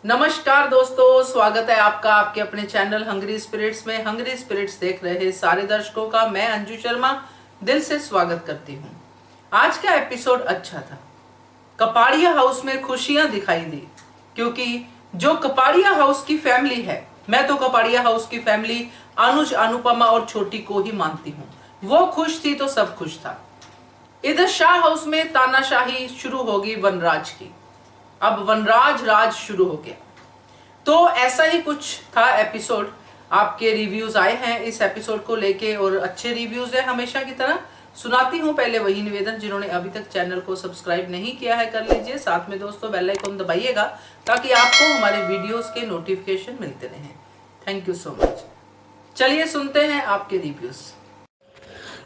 नमस्कार दोस्तों, स्वागत है आपका आपके अपने चैनल हंग्री स्पिरिट्स में। हंग्री स्पिरिट्स देख रहे सारे दर्शकों का मैं अंजू शर्मा दिल से स्वागत करती हूँ। आज का एपिसोड अच्छा था। कपाड़िया हाउस में खुशियां दिखाई दी, क्योंकि जो कपाड़िया हाउस की फैमिली है, मैं तो कपाड़िया हाउस की फैमिली अनुज, अनुपमा और छोटी को ही मानती हूँ। वो खुश थी तो सब खुश था। इधर शाह हाउस में तानाशाही शुरू होगी वनराज की। अब वनराज राज शुरू हो गया। तो ऐसा ही कुछ था एपिसोड। आपके रिव्यूज आए हैं इस एपिसोड को लेके और अच्छे रिव्यूज हैं हमेशा की तरह। सुनाती हूँ पहले वही निवेदन, जिन्होंने अभी तक चैनल को सब्सक्राइब नहीं किया है कर लीजिए। साथ में दोस्तों बेल आइकन दबाइएगा ताकि आपको हमारे वीडियोस के नोटिफिकेशन मिलते रहें। Thank you so much. चलिए सुनते हैं आपके reviews.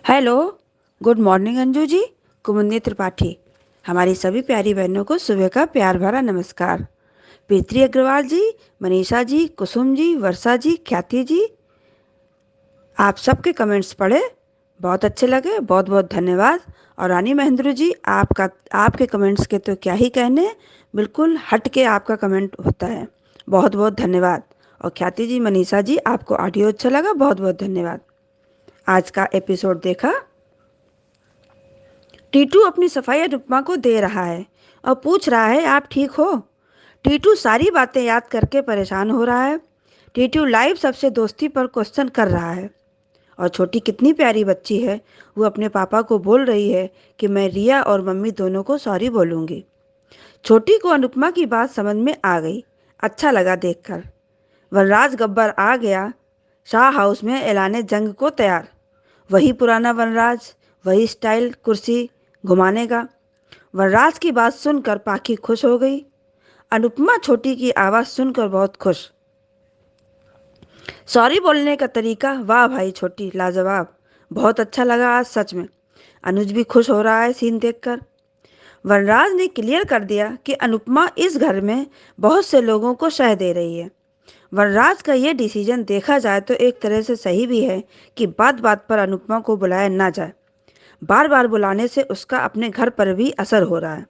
Hello, good morning Anju ji, Kumudini Tripathi. हमारी सभी प्यारी बहनों को सुबह का प्यार भरा नमस्कार। प्रीति अग्रवाल जी, मनीषा जी, कुसुम जी, वर्षा जी, ख्याति जी, आप सबके कमेंट्स पढ़े, बहुत अच्छे लगे, बहुत बहुत धन्यवाद। और रानी महेंद्र जी, आपके कमेंट्स के तो क्या ही कहने, बिल्कुल हट के आपका कमेंट होता है, बहुत बहुत धन्यवाद। और ख्याति जी, मनीषा जी, आपको ऑडियो अच्छा लगा, बहुत बहुत धन्यवाद। आज का एपिसोड देखा। टीटू अपनी सफाई अनुपमा को दे रहा है और पूछ रहा है आप ठीक हो। टीटू सारी बातें याद करके परेशान हो रहा है। टीटू लाइव सबसे दोस्ती पर क्वेश्चन कर रहा है। और छोटी कितनी प्यारी बच्ची है, वो अपने पापा को बोल रही है कि मैं रिया और मम्मी दोनों को सॉरी बोलूँगी। छोटी को अनुपमा की बात समझ में आ गई। अच्छा लगा देखकर। वनराज गब्बर आ गया शाह हाउस में ऐलाने जंग को तैयार। वही पुराना वनराज, वही स्टाइल कुर्सी घुमाने का। वनराज की बात सुनकर पाखी खुश हो गई। अनुपमा छोटी की आवाज़ सुनकर बहुत खुश। सॉरी बोलने का तरीका, वाह भाई छोटी, लाजवाब, बहुत अच्छा लगा आज सच में। अनुज भी खुश हो रहा है सीन देखकर। वनराज ने क्लियर कर दिया कि अनुपमा इस घर में बहुत से लोगों को शह दे रही है। वनराज का ये डिसीजन देखा जाए तो एक तरह से सही भी है कि बात बात पर अनुपमा को बुलाया ना जाए। बार बार बुलाने से उसका अपने घर पर भी असर हो रहा है।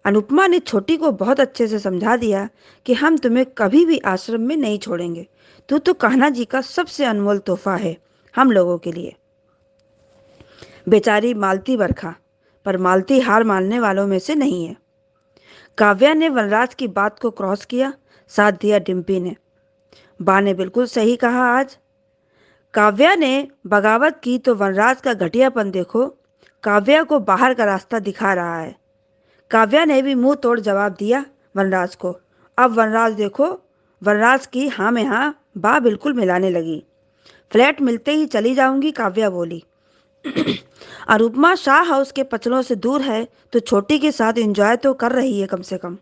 अनुपमा ने छोटी को बहुत अच्छे से समझा दिया कि हम तुम्हें कभी भी आश्रम में नहीं छोड़ेंगे। तू तो कान्हा जी का सबसे अनमोल तोहफा है हम लोगों के लिए। बेचारी मालती बरखा, पर मालती हार मानने वालों में से नहीं है। काव्या ने वनराज की बात को क्रॉस किया, साथ दिया डिम्पी ने। बा ने बिल्कुल सही कहा आज। काव्या ने बगावत की तो वनराज का घटियापन देखो, काव्या को बाहर का रास्ता दिखा रहा है। काव्या ने भी मुंह तोड़ जवाब दिया वनराज को। अब वनराज देखो, वनराज की हाँ में हाँ बा बिल्कुल मिलाने लगी। फ्लैट मिलते ही चली जाऊंगी, काव्या बोली। अनुपमा शाह हाउस के पचड़ों से दूर है तो छोटी के साथ एंजॉय तो कर रही है कम से कम।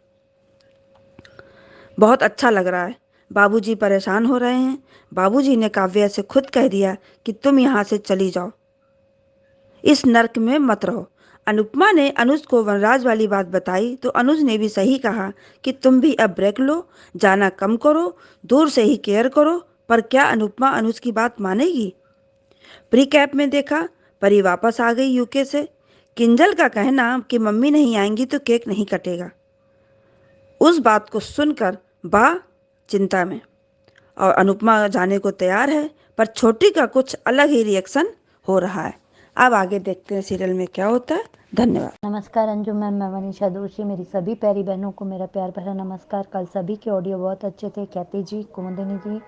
बहुत अच्छा लग रहा है। बाबूजी परेशान हो रहे हैं। बाबूजी ने काव्या से खुद कह दिया कि तुम यहाँ से चली जाओ, इस नर्क में मत रहो। अनुपमा ने अनुज को वनराज वाली बात बताई तो अनुज ने भी सही कहा कि तुम भी अब ब्रेक लो, जाना कम करो, दूर से ही केयर करो। पर क्या अनुपमा अनुज की बात मानेगी? प्री कैप में देखा, परी वापस आ गई यूके से। किंजल का कहना कि मम्मी नहीं आएंगी तो केक नहीं कटेगा, उस बात को सुनकर बा चिंता में। और अनुपमा जाने को तैयार है, पर छोटी का कुछ अलग ही रिएक्शन हो रहा है। अब आगे देखते हैं सीरियल में क्या होता है। धन्यवाद। नमस्कार अंजू मैम, मैं मनीषा दोषी। मेरी सभी प्यारी बहनों को मेरा प्यार भरा नमस्कार। कल सभी के ऑडियो बहुत अच्छे थे। ख्याति जी, कुमुदिनी जी,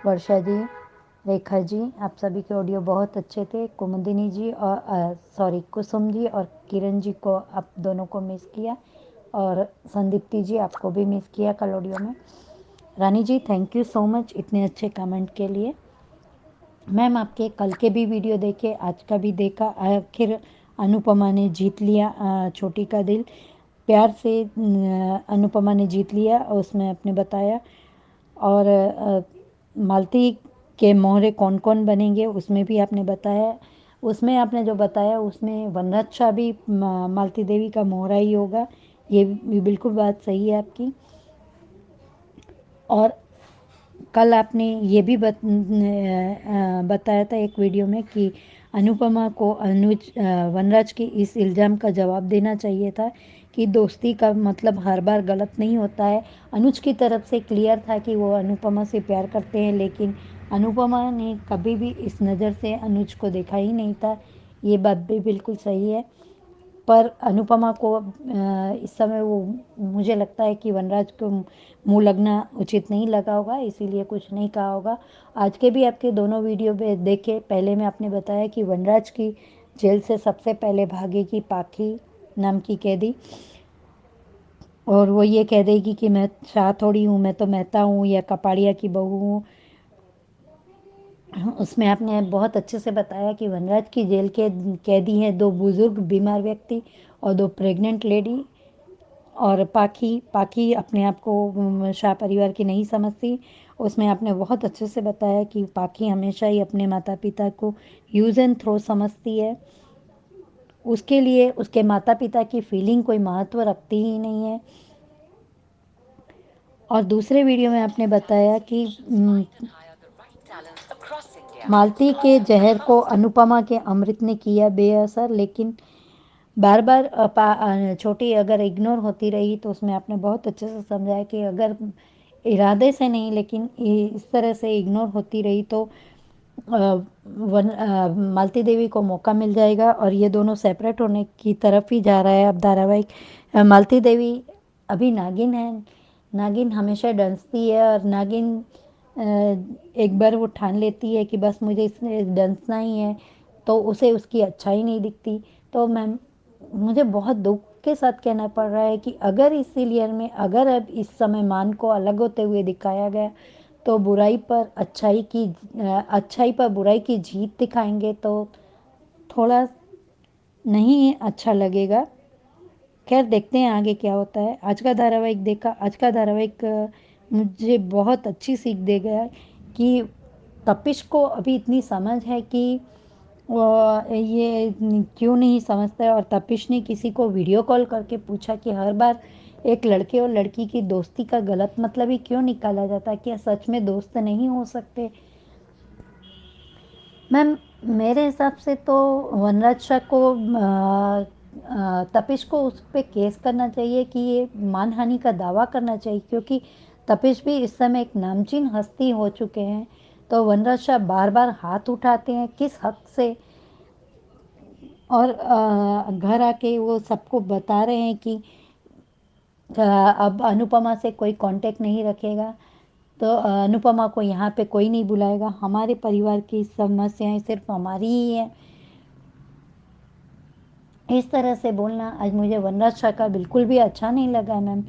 वर्षा जी, रेखा जी, आप सभी के ऑडियो बहुत अच्छे थे। कुमुदिनी जी और कुसुम जी और किरण जी को आप दोनों को मिस किया, और संदीप्ति जी आपको भी मिस किया कल ऑडियो में। रानी जी, थैंक यू सो मच इतने अच्छे कमेंट के लिए। मैम, आपके कल के भी वीडियो देखे, आज का भी देखा। आखिर अनुपमा ने जीत लिया छोटी का दिल। प्यार से अनुपमा ने जीत लिया और उसमें आपने बताया। और मालती के मोहरे कौन कौन बनेंगे उसमें भी आपने बताया। उसमें आपने जो बताया उसमें वनराज शाह भी मालती देवी का मोहरा ही होगा, ये भी बिल्कुल बात सही है आपकी। और कल आपने ये भी बताया था एक वीडियो में कि अनुपमा को अनुज वनराज के इस इल्ज़ाम का जवाब देना चाहिए था कि दोस्ती का मतलब हर बार गलत नहीं होता है। अनुज की तरफ से क्लियर था कि वो अनुपमा से प्यार करते हैं, लेकिन अनुपमा ने कभी भी इस नज़र से अनुज को देखा ही नहीं था। ये बात भी बिल्कुल सही है, पर अनुपमा को इस समय वो मुझे लगता है कि वनराज को मुंह लगना उचित नहीं लगा होगा, इसीलिए कुछ नहीं कहा होगा। आज के भी आपके दोनों वीडियो पे देखे, पहले में आपने बताया कि वनराज की जेल से सबसे पहले भागेगी पाखी नाम की कैदी, और वो ये कह देगी कि मैं शाह थोड़ी हूँ, मैं तो मेहता हूँ या कपाड़िया की बहू हूँ। उसमें आपने बहुत अच्छे से बताया कि वनराज की जेल के कैदी हैं 2 बुजुर्ग बीमार व्यक्ति और 2 प्रेग्नेंट लेडी, और पाखी पाखी अपने आप को शाह परिवार की नहीं समझती। उसमें आपने बहुत अच्छे से बताया कि पाखी हमेशा ही अपने माता पिता को यूज़ एंड थ्रो समझती है, उसके लिए उसके माता पिता की फीलिंग कोई महत्व रखती ही नहीं है। और दूसरे वीडियो में आपने बताया कि मालती के जहर को अनुपमा के अमृत ने किया बेअसर, लेकिन बार बार छोटी अगर इग्नोर होती रही तो उसमें आपने बहुत अच्छे से समझाया कि अगर इरादे से नहीं लेकिन इस तरह से इग्नोर होती रही तो मालती देवी को मौका मिल जाएगा और ये दोनों सेपरेट होने की तरफ ही जा रहा है अब धारावाहिक। मालती देवी अभी नागिन है, नागिन हमेशा डंसती है, और नागिन एक बार वो ठान लेती है कि बस मुझे इसमें डंसना ही है, तो उसे उसकी अच्छाई नहीं दिखती। तो मुझे बहुत दुख के साथ कहना पड़ रहा है कि अगर इस सीरियल में अगर अब इस समय मान को अलग होते हुए दिखाया गया तो अच्छाई पर बुराई की जीत दिखाएंगे तो थोड़ा नहीं अच्छा लगेगा। खैर देखते हैं आगे क्या होता है। आज का धारावाहिक देखा, आज का धारावाहिक मुझे बहुत अच्छी सीख दे गया कि तपिश को अभी इतनी समझ है कि ये क्यों नहीं समझता है, और तपिश ने किसी को वीडियो कॉल करके पूछा कि हर बार एक लड़के और लड़की की दोस्ती का गलत मतलब ही क्यों निकाला जाता है, क्या सच में दोस्त नहीं हो सकते। मैम मेरे हिसाब से तो वनराज शाह को तपिश को उस पर केस करना चाहिए कि ये मानहानि का दावा करना चाहिए, क्योंकि तपिश भी इस समय एक नामचीन हस्ती हो चुके हैं। तो वनराज शाह बार बार हाथ उठाते हैं किस हक से, और घर आके वो सबको बता रहे हैं कि अब अनुपमा से कोई कांटेक्ट नहीं रखेगा, तो अनुपमा को यहाँ पे कोई नहीं बुलाएगा, हमारे परिवार की समस्याएं सिर्फ हमारी ही है। इस तरह से बोलना आज मुझे वनराज शाह का बिल्कुल भी अच्छा नहीं लगा मैम।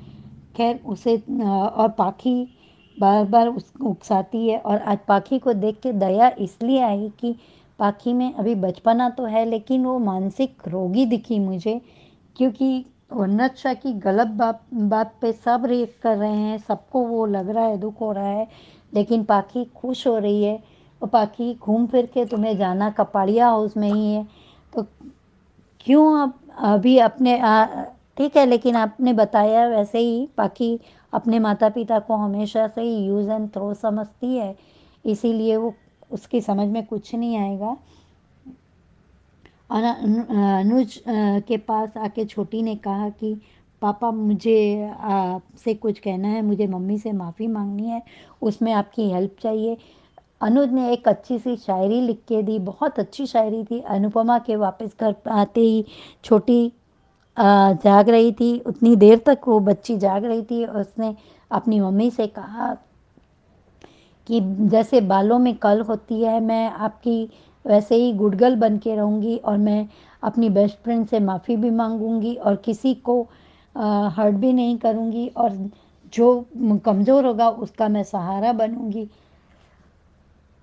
खैर उसे और पाखी बार बार उसको उकसाती है, और आज पाखी को देख के दया इसलिए आई कि पाखी में अभी बचपना तो है लेकिन वो मानसिक रोगी दिखी मुझे, क्योंकि वनराज शाह की गलत बात पे सब रिएक्ट कर रहे हैं, सबको वो लग रहा है, दुख हो रहा है, लेकिन पाखी खुश हो रही है। और पाखी घूम फिर के तुम्हें जाना कपाड़िया हाउस में ही है, तो क्यों आप अभी अपने ठीक है, लेकिन आपने बताया वैसे ही पाखी अपने माता पिता को हमेशा से ही यूज़ एंड थ्रो समझती है, इसीलिए वो उसकी समझ में कुछ नहीं आएगा। और अनुज के पास आके छोटी ने कहा कि पापा मुझे आपसे कुछ कहना है, मुझे मम्मी से माफ़ी मांगनी है, उसमें आपकी हेल्प चाहिए। अनुज ने एक अच्छी सी शायरी लिख के दी, बहुत अच्छी शायरी थी। अनुपमा के वापस घर आते ही छोटी जाग रही थी, उतनी देर तक वो बच्ची जाग रही थी, और उसने अपनी मम्मी से कहा कि जैसे बालों में कल होती है मैं आपकी वैसे ही गुडगर्ल बन के रहूँगी, और मैं अपनी बेस्ट फ्रेंड से माफ़ी भी मांगूंगी और किसी को हर्ट भी नहीं करूँगी, और जो कमज़ोर होगा उसका मैं सहारा बनूँगी।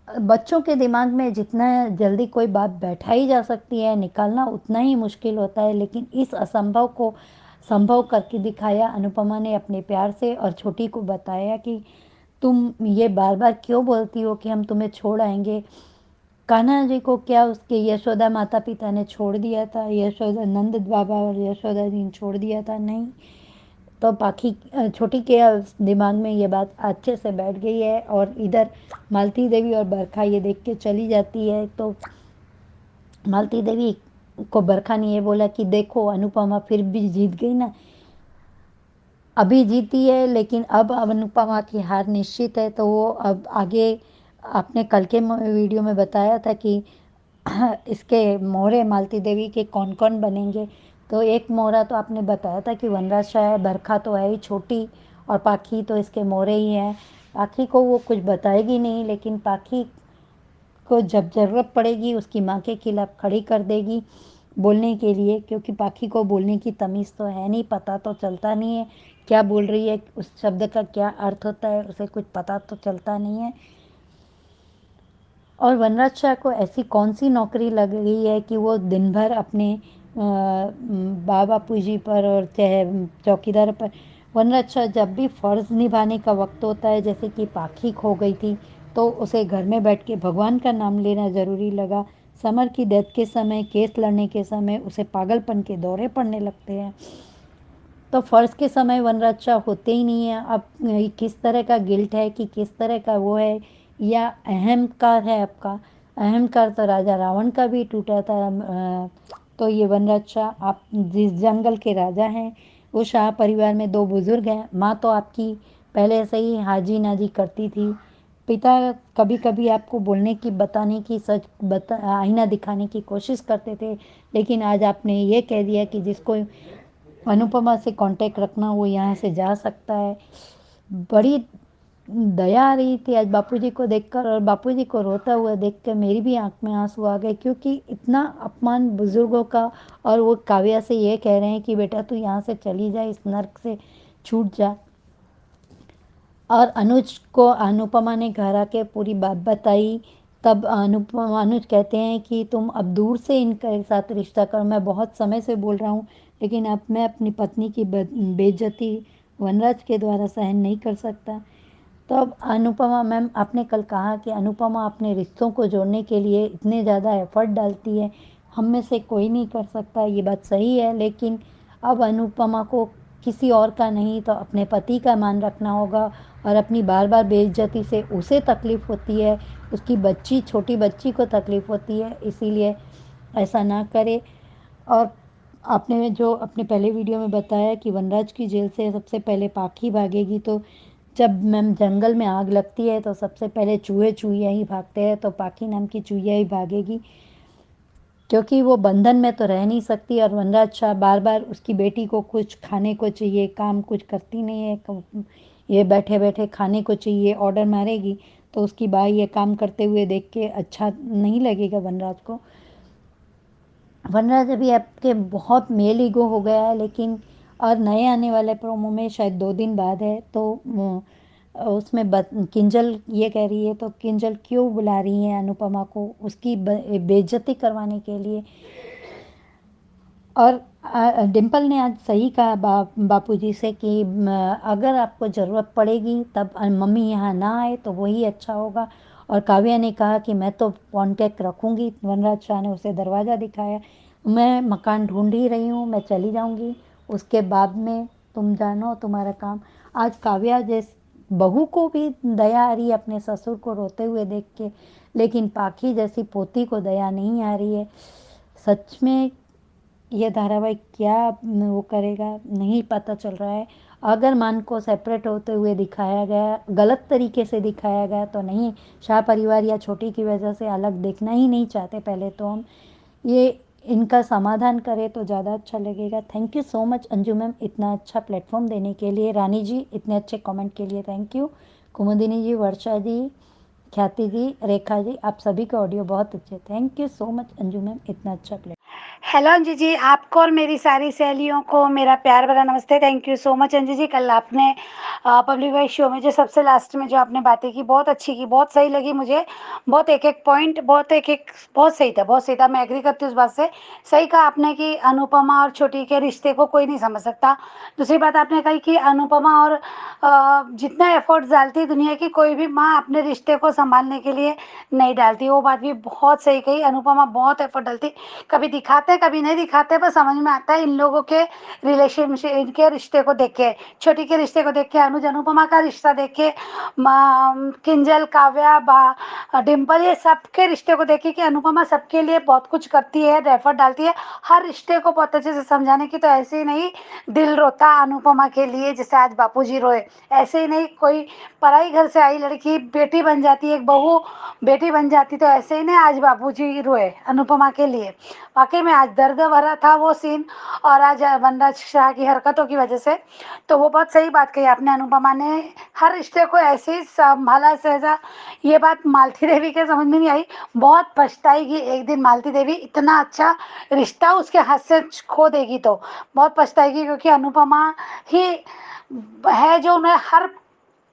बच्चों के दिमाग में जितना जल्दी कोई बात बैठाई जा सकती है निकालना उतना ही मुश्किल होता है, लेकिन इस असंभव को संभव करके दिखाया अनुपमा ने अपने प्यार से, और छोटी को बताया कि तुम ये बार बार क्यों बोलती हो कि हम तुम्हें छोड़ आएंगे। कान्हा जी को क्या उसके यशोदा माता पिता ने छोड़ दिया था, यशोदा नंद बाबा और यशोदा जी ने छोड़ दिया था? नहीं। तो पाखी छोटी के दिमाग में ये बात अच्छे से बैठ गई है, और इधर मालती देवी और बरखा ये देख के चली जाती है। तो मालती देवी को बरखा ने ये बोला कि देखो अनुपमा फिर भी जीत गई ना, अभी जीती है, लेकिन अब अनुपमा की हार निश्चित है। तो वो अब आगे, आपने कल के वीडियो में बताया था कि इसके मोहरे मालती देवी के कौन कौन बनेंगे। तो एक मोहरा तो आपने बताया था कि वनराज शाह है, बरखा तो है ही छोटी, और पाखी तो इसके मोहरे ही हैं। पाखी को वो कुछ बताएगी नहीं, लेकिन पाखी को जब ज़रूरत पड़ेगी उसकी माँ के खिलाफ खड़ी कर देगी बोलने के लिए, क्योंकि पाखी को बोलने की तमीज़ तो है नहीं, पता तो चलता नहीं है क्या बोल रही है, उस शब्द का क्या अर्थ होता है, उसे कुछ पता तो चलता नहीं है। और वनराज शाह को ऐसी कौन सी नौकरी लग गई है कि वो दिन भर अपने बापू जी पर और चौकीदार पर, वनराज शाह जब भी फ़र्ज़ निभाने का वक्त होता है, जैसे कि पाखी खो गई थी तो उसे घर में बैठ के भगवान का नाम लेना ज़रूरी लगा। समर की डेथ के समय, केस लड़ने के समय उसे पागलपन के दौरे पड़ने लगते हैं। तो फ़र्ज़ के समय वनराज शाह होते ही नहीं है। अब किस तरह का गिल्ट है कि किस तरह का वो है, या अहंकार है आपका। अहंकार तो राजा रावण का भी टूटा था। तो ये वनराज शाह, आप जिस जंगल के राजा हैं, वो शाह परिवार में दो बुजुर्ग हैं। माँ तो आपकी पहले से ही हाजी नाजी करती थी। पिता कभी कभी आपको बोलने की, बताने की, आईना दिखाने की कोशिश करते थे, लेकिन आज आपने ये कह दिया कि जिसको अनुपमा से कांटेक्ट रखना वो यहाँ से जा सकता है। बड़ी दया आ रही थी आज बापूजी को देखकर, और बापूजी को रोता हुआ देखकर मेरी भी आंख में आंसू आ गए, क्योंकि इतना अपमान बुजुर्गों का। और वो काव्या से ये कह रहे हैं कि बेटा तू यहाँ से चली जा, इस नर्क से छूट जा। और अनुज को अनुपमा ने घर आके पूरी बात बताई। तब अनुज कहते हैं कि तुम अब दूर से इनके साथ रिश्ता करो, मैं बहुत समय से बोल रहा हूँ, लेकिन अब मैं अपनी पत्नी की बेइज्जती वनराज के द्वारा सहन नहीं कर सकता। तो अब अनुपमा मैम, आपने कल कहा कि अनुपमा अपने रिश्तों को जोड़ने के लिए इतने ज़्यादा एफर्ट डालती है, हम में से कोई नहीं कर सकता, ये बात सही है। लेकिन अब अनुपमा को किसी और का नहीं तो अपने पति का मान रखना होगा। और अपनी बार बार बेइज्जती से उसे तकलीफ़ होती है, उसकी बच्ची, छोटी बच्ची को तकलीफ़ होती है, इसीलिए ऐसा ना करे। और आपने जो अपने पहले वीडियो में बताया कि वनराज की जेल से सबसे पहले पाखी भागेगी, तो जब मैम जंगल में आग लगती है तो सबसे पहले चूहे चूहिया ही भागते हैं, तो पाखी नाम की चूहिया ही भागेगी, क्योंकि वो बंधन में तो रह नहीं सकती। और वनराज शाह बार बार उसकी बेटी को कुछ खाने को चाहिए, काम कुछ करती नहीं है, ये बैठे बैठे खाने को चाहिए, ऑर्डर मारेगी, तो उसकी बाई ये काम करते हुए देख के अच्छा नहीं लगेगा वनराज को। वनराज अभी आपके बहुत मेल ईगो हो गया है, लेकिन और नए आने वाले प्रोमो में शायद 2 दिन बाद है, तो उसमें किंजल ये कह रही है, तो किंजल क्यों बुला रही है अनुपमा को, उसकी बेइज्जती करवाने के लिए। और डिम्पल ने आज सही कहा बापूजी से कि अगर आपको ज़रूरत पड़ेगी तब मम्मी यहाँ ना आए तो वही अच्छा होगा। और काव्या ने कहा कि मैं तो कांटेक्ट रखूँगी, वनराज शाह ने उसे दरवाज़ा दिखाया, मैं मकान ढूंढ ही रही हूँ, मैं चली जाऊँगी, उसके बाद में तुम जानो तुम्हारा काम। आज काव्या जैस बहू को भी दया आ रही है अपने ससुर को रोते हुए देख के, लेकिन पाखी जैसी पोती को दया नहीं आ रही है। सच में ये धारावाहिक क्या वो करेगा नहीं पता चल रहा है। अगर मान को सेपरेट होते हुए दिखाया गया, गलत तरीके से दिखाया गया तो नहीं, शाह परिवार या छोटी की वजह से अलग देखना ही नहीं चाहते पहले तो हम, ये इनका समाधान करें तो ज़्यादा अच्छा लगेगा। Thank you so much Anju ma'am, इतना अच्छा प्लेटफॉर्म देने के लिए। रानी जी, इतने अच्छे कमेंट के लिए थैंक यू। कुमुदिनी जी, वर्षा जी, ख्याति जी, रेखा जी, आप सभी का ऑडियो बहुत अच्छे। Thank you so much Anju ma'am, इतना अच्छा प्लेटफॉर्म। हेलो अंजू जी, आपको और मेरी सारी सहेलियों को मेरा प्यार भरा नमस्ते। Thank you so much Anju ji. कल आपने पब्लिक वाइज शो में जो सबसे लास्ट में जो आपने बातें की, बहुत अच्छी की, बहुत सही लगी मुझे। बहुत एक एक पॉइंट, बहुत सही था, बहुत सही था। मैं एग्री करती हूँ उस बात से। सही कहा आपने कि अनुपमा और छोटी के रिश्ते को कोई नहीं समझ सकता। दूसरी बात आपने कही कि अनुपमा और जितना एफर्ट्स डालती है दुनिया की कोई भी माँ अपने रिश्ते को संभालने के लिए नहीं डालती। वो बात भी बहुत सही कही, अनुपमा बहुत एफर्ट डालती, कभी दिखाते कभी नहीं दिखाते, पर समझ में आता है इन लोगों के रिलेशनशिप, इनके रिश्ते को देख के, छोटी के रिश्ते को देख के, अनुज अनुपमा का रिश्ता देख के, किंजल, काव्या, डिम्पल, ये सबके रिश्ते को देख के कि अनुपमा सबके लिए बहुत कुछ करती है, एफर्ट डालती है हर रिश्ते को बहुत अच्छे से समझाने की। तो ऐसे ही नहीं दिल रोता अनुपमा के लिए, जैसे आज बापूजी रोए, ऐसे ही नहीं कोई पराई घर से आई लड़की बेटी बन जाती है, एक बहू बेटी बन जाती, तो ऐसे ही नहीं आज बापूजी रोए अनुपमा के लिए। वाकई में आज दर्द भरा था वो सीन, और आज वनराज शाह की हरकतों की वजह से। तो वो बहुत सही बात कही आपने, अनुपमा ने हर रिश्ते को ऐसे ही संभाला सहजा। ये बात मालती देवी के समझ में नहीं आई, बहुत पछताएगी एक दिन मालती देवी, इतना अच्छा रिश्ता उसके हाथ से खो देगी तो बहुत पछताएगी, क्योंकि अनुपमा ही है जो उन्हें हर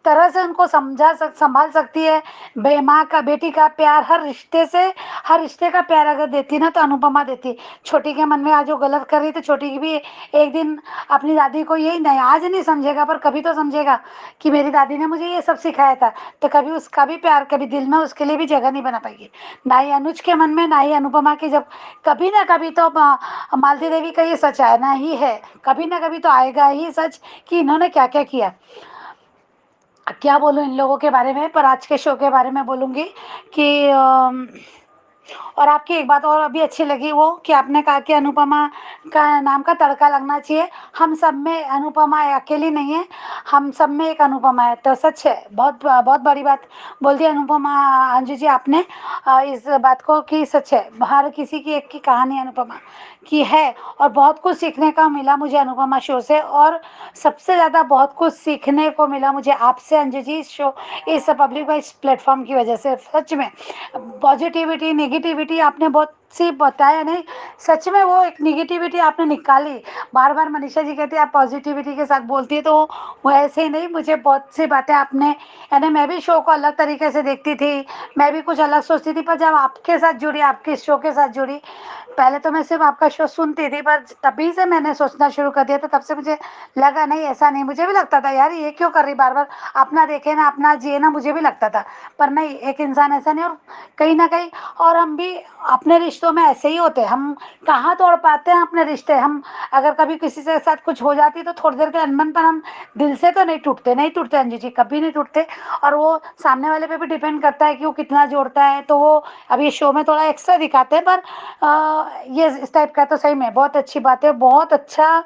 तरह से उनको संभाल सकती है। माँ का बेटी का प्यार, हर रिश्ते से हर रिश्ते का प्यार अगर देती ना तो अनुपमा देती। छोटी के मन में आज वो गलत कर रही तो छोटी की भी एक दिन अपनी दादी को, यही नहीं आज नहीं समझेगा पर कभी तो समझेगा कि मेरी दादी ने मुझे ये सब सिखाया था, तो कभी उसका भी प्यार, कभी दिल में उसके लिए भी जगह नहीं बना पाएगी, ना ही अनुज के मन में, ना ही अनुपमा की। जब कभी ना कभी तो मालती देवी का ये सच आना ही है, कभी ना कभी तो आएगा ही सच कि इन्होंने क्या क्या किया। क्या बोलूं इन लोगों के बारे में, पर आज के शो के बारे में बोलूँगी कि और आपकी एक बात और अभी अच्छी लगी, वो कि आपने कहा कि अनुपमा का नाम का तड़का लगना चाहिए। हम सब में अनुपमा अकेली नहीं है, हम सब में एक अनुपमा है, तो सच है, बहुत बहुत बड़ी बात बोल दी अनुपमा अंजू जी आपने इस बात को, कि सच है, हर किसी की एक की कहानी अनुपमा की है। और बहुत कुछ सीखने का मिला मुझे अनुपमा शो से, और सबसे ज़्यादा बहुत कुछ सीखने को मिला मुझे आपसे अंजू जी, इस शो, इस पब्लिक वाइज प्लेटफॉर्म की वजह से। सच में पॉजिटिविटी नेगेटिविटी आपने बहुत सी बताया, नहीं सच में वो एक निगेटिविटी आपने निकाली। बार बार मनीषा जी कहती है आप पॉजिटिविटी के साथ बोलती है, तो वो ऐसे ही नहीं, मुझे बहुत सी बातें आपने, यानी मैं भी शो को अलग तरीके से देखती थी, मैं भी कुछ अलग सोचती थी, पर जब आपके साथ जुड़ी, आपके शो के साथ जुड़ी, पहले तो मैं सिर्फ आपका शो सुनती थी, पर तभी से मैंने सोचना शुरू कर दिया, तो तब से मुझे लगा नहीं ऐसा नहीं, मुझे भी लगता था यार ये क्यों कर रही बार बार, अपना देखे ना अपना जिए ना, मुझे भी लगता था, पर नहीं, एक इंसान ऐसा नहीं, और कहीं ना कहीं, और हम भी अपने रिश्तों में ऐसे ही होते हैं, हम कहाँ तोड़ पाते हैं अपने रिश्ते। हम अगर कभी किसी के साथ कुछ हो जाती तो थोड़ी देर के अनबन पर हम दिल से तो नहीं टूटते, नहीं टूटते अंजू जी, कभी नहीं टूटते। और वो सामने वाले पे भी डिपेंड करता है कि वो कितना जोड़ता है, तो वो अब ये शो में थोड़ा एक्स्ट्रा दिखाते हैं, पर ये इस टाइप का तो सही में बहुत अच्छी बात है, बहुत अच्छा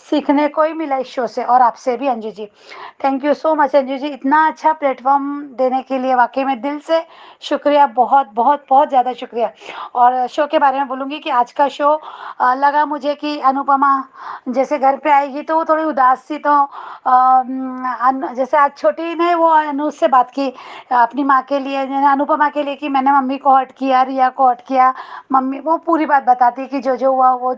सीखने को ही मिला इस शो से, और आपसे भी Anju ji. Thank you so much Anju ji, इतना अच्छा प्लेटफॉर्म देने के लिए वाकई में दिल से शुक्रिया, बहुत बहुत बहुत ज़्यादा शुक्रिया। और शो के बारे में बोलूँगी कि आज का शो लगा मुझे कि अनुपमा जैसे घर पे आएगी तो वो थोड़ी उदास सी, तो जैसे आज छोटी ने वो अनुज से बात की अपनी माँ के लिए, अनुपमा के लिए, कि मैंने मम्मी को हर्ट किया, रिया को हर्ट किया, मम्मी वो पूरी बात बताती कि जो हुआ वो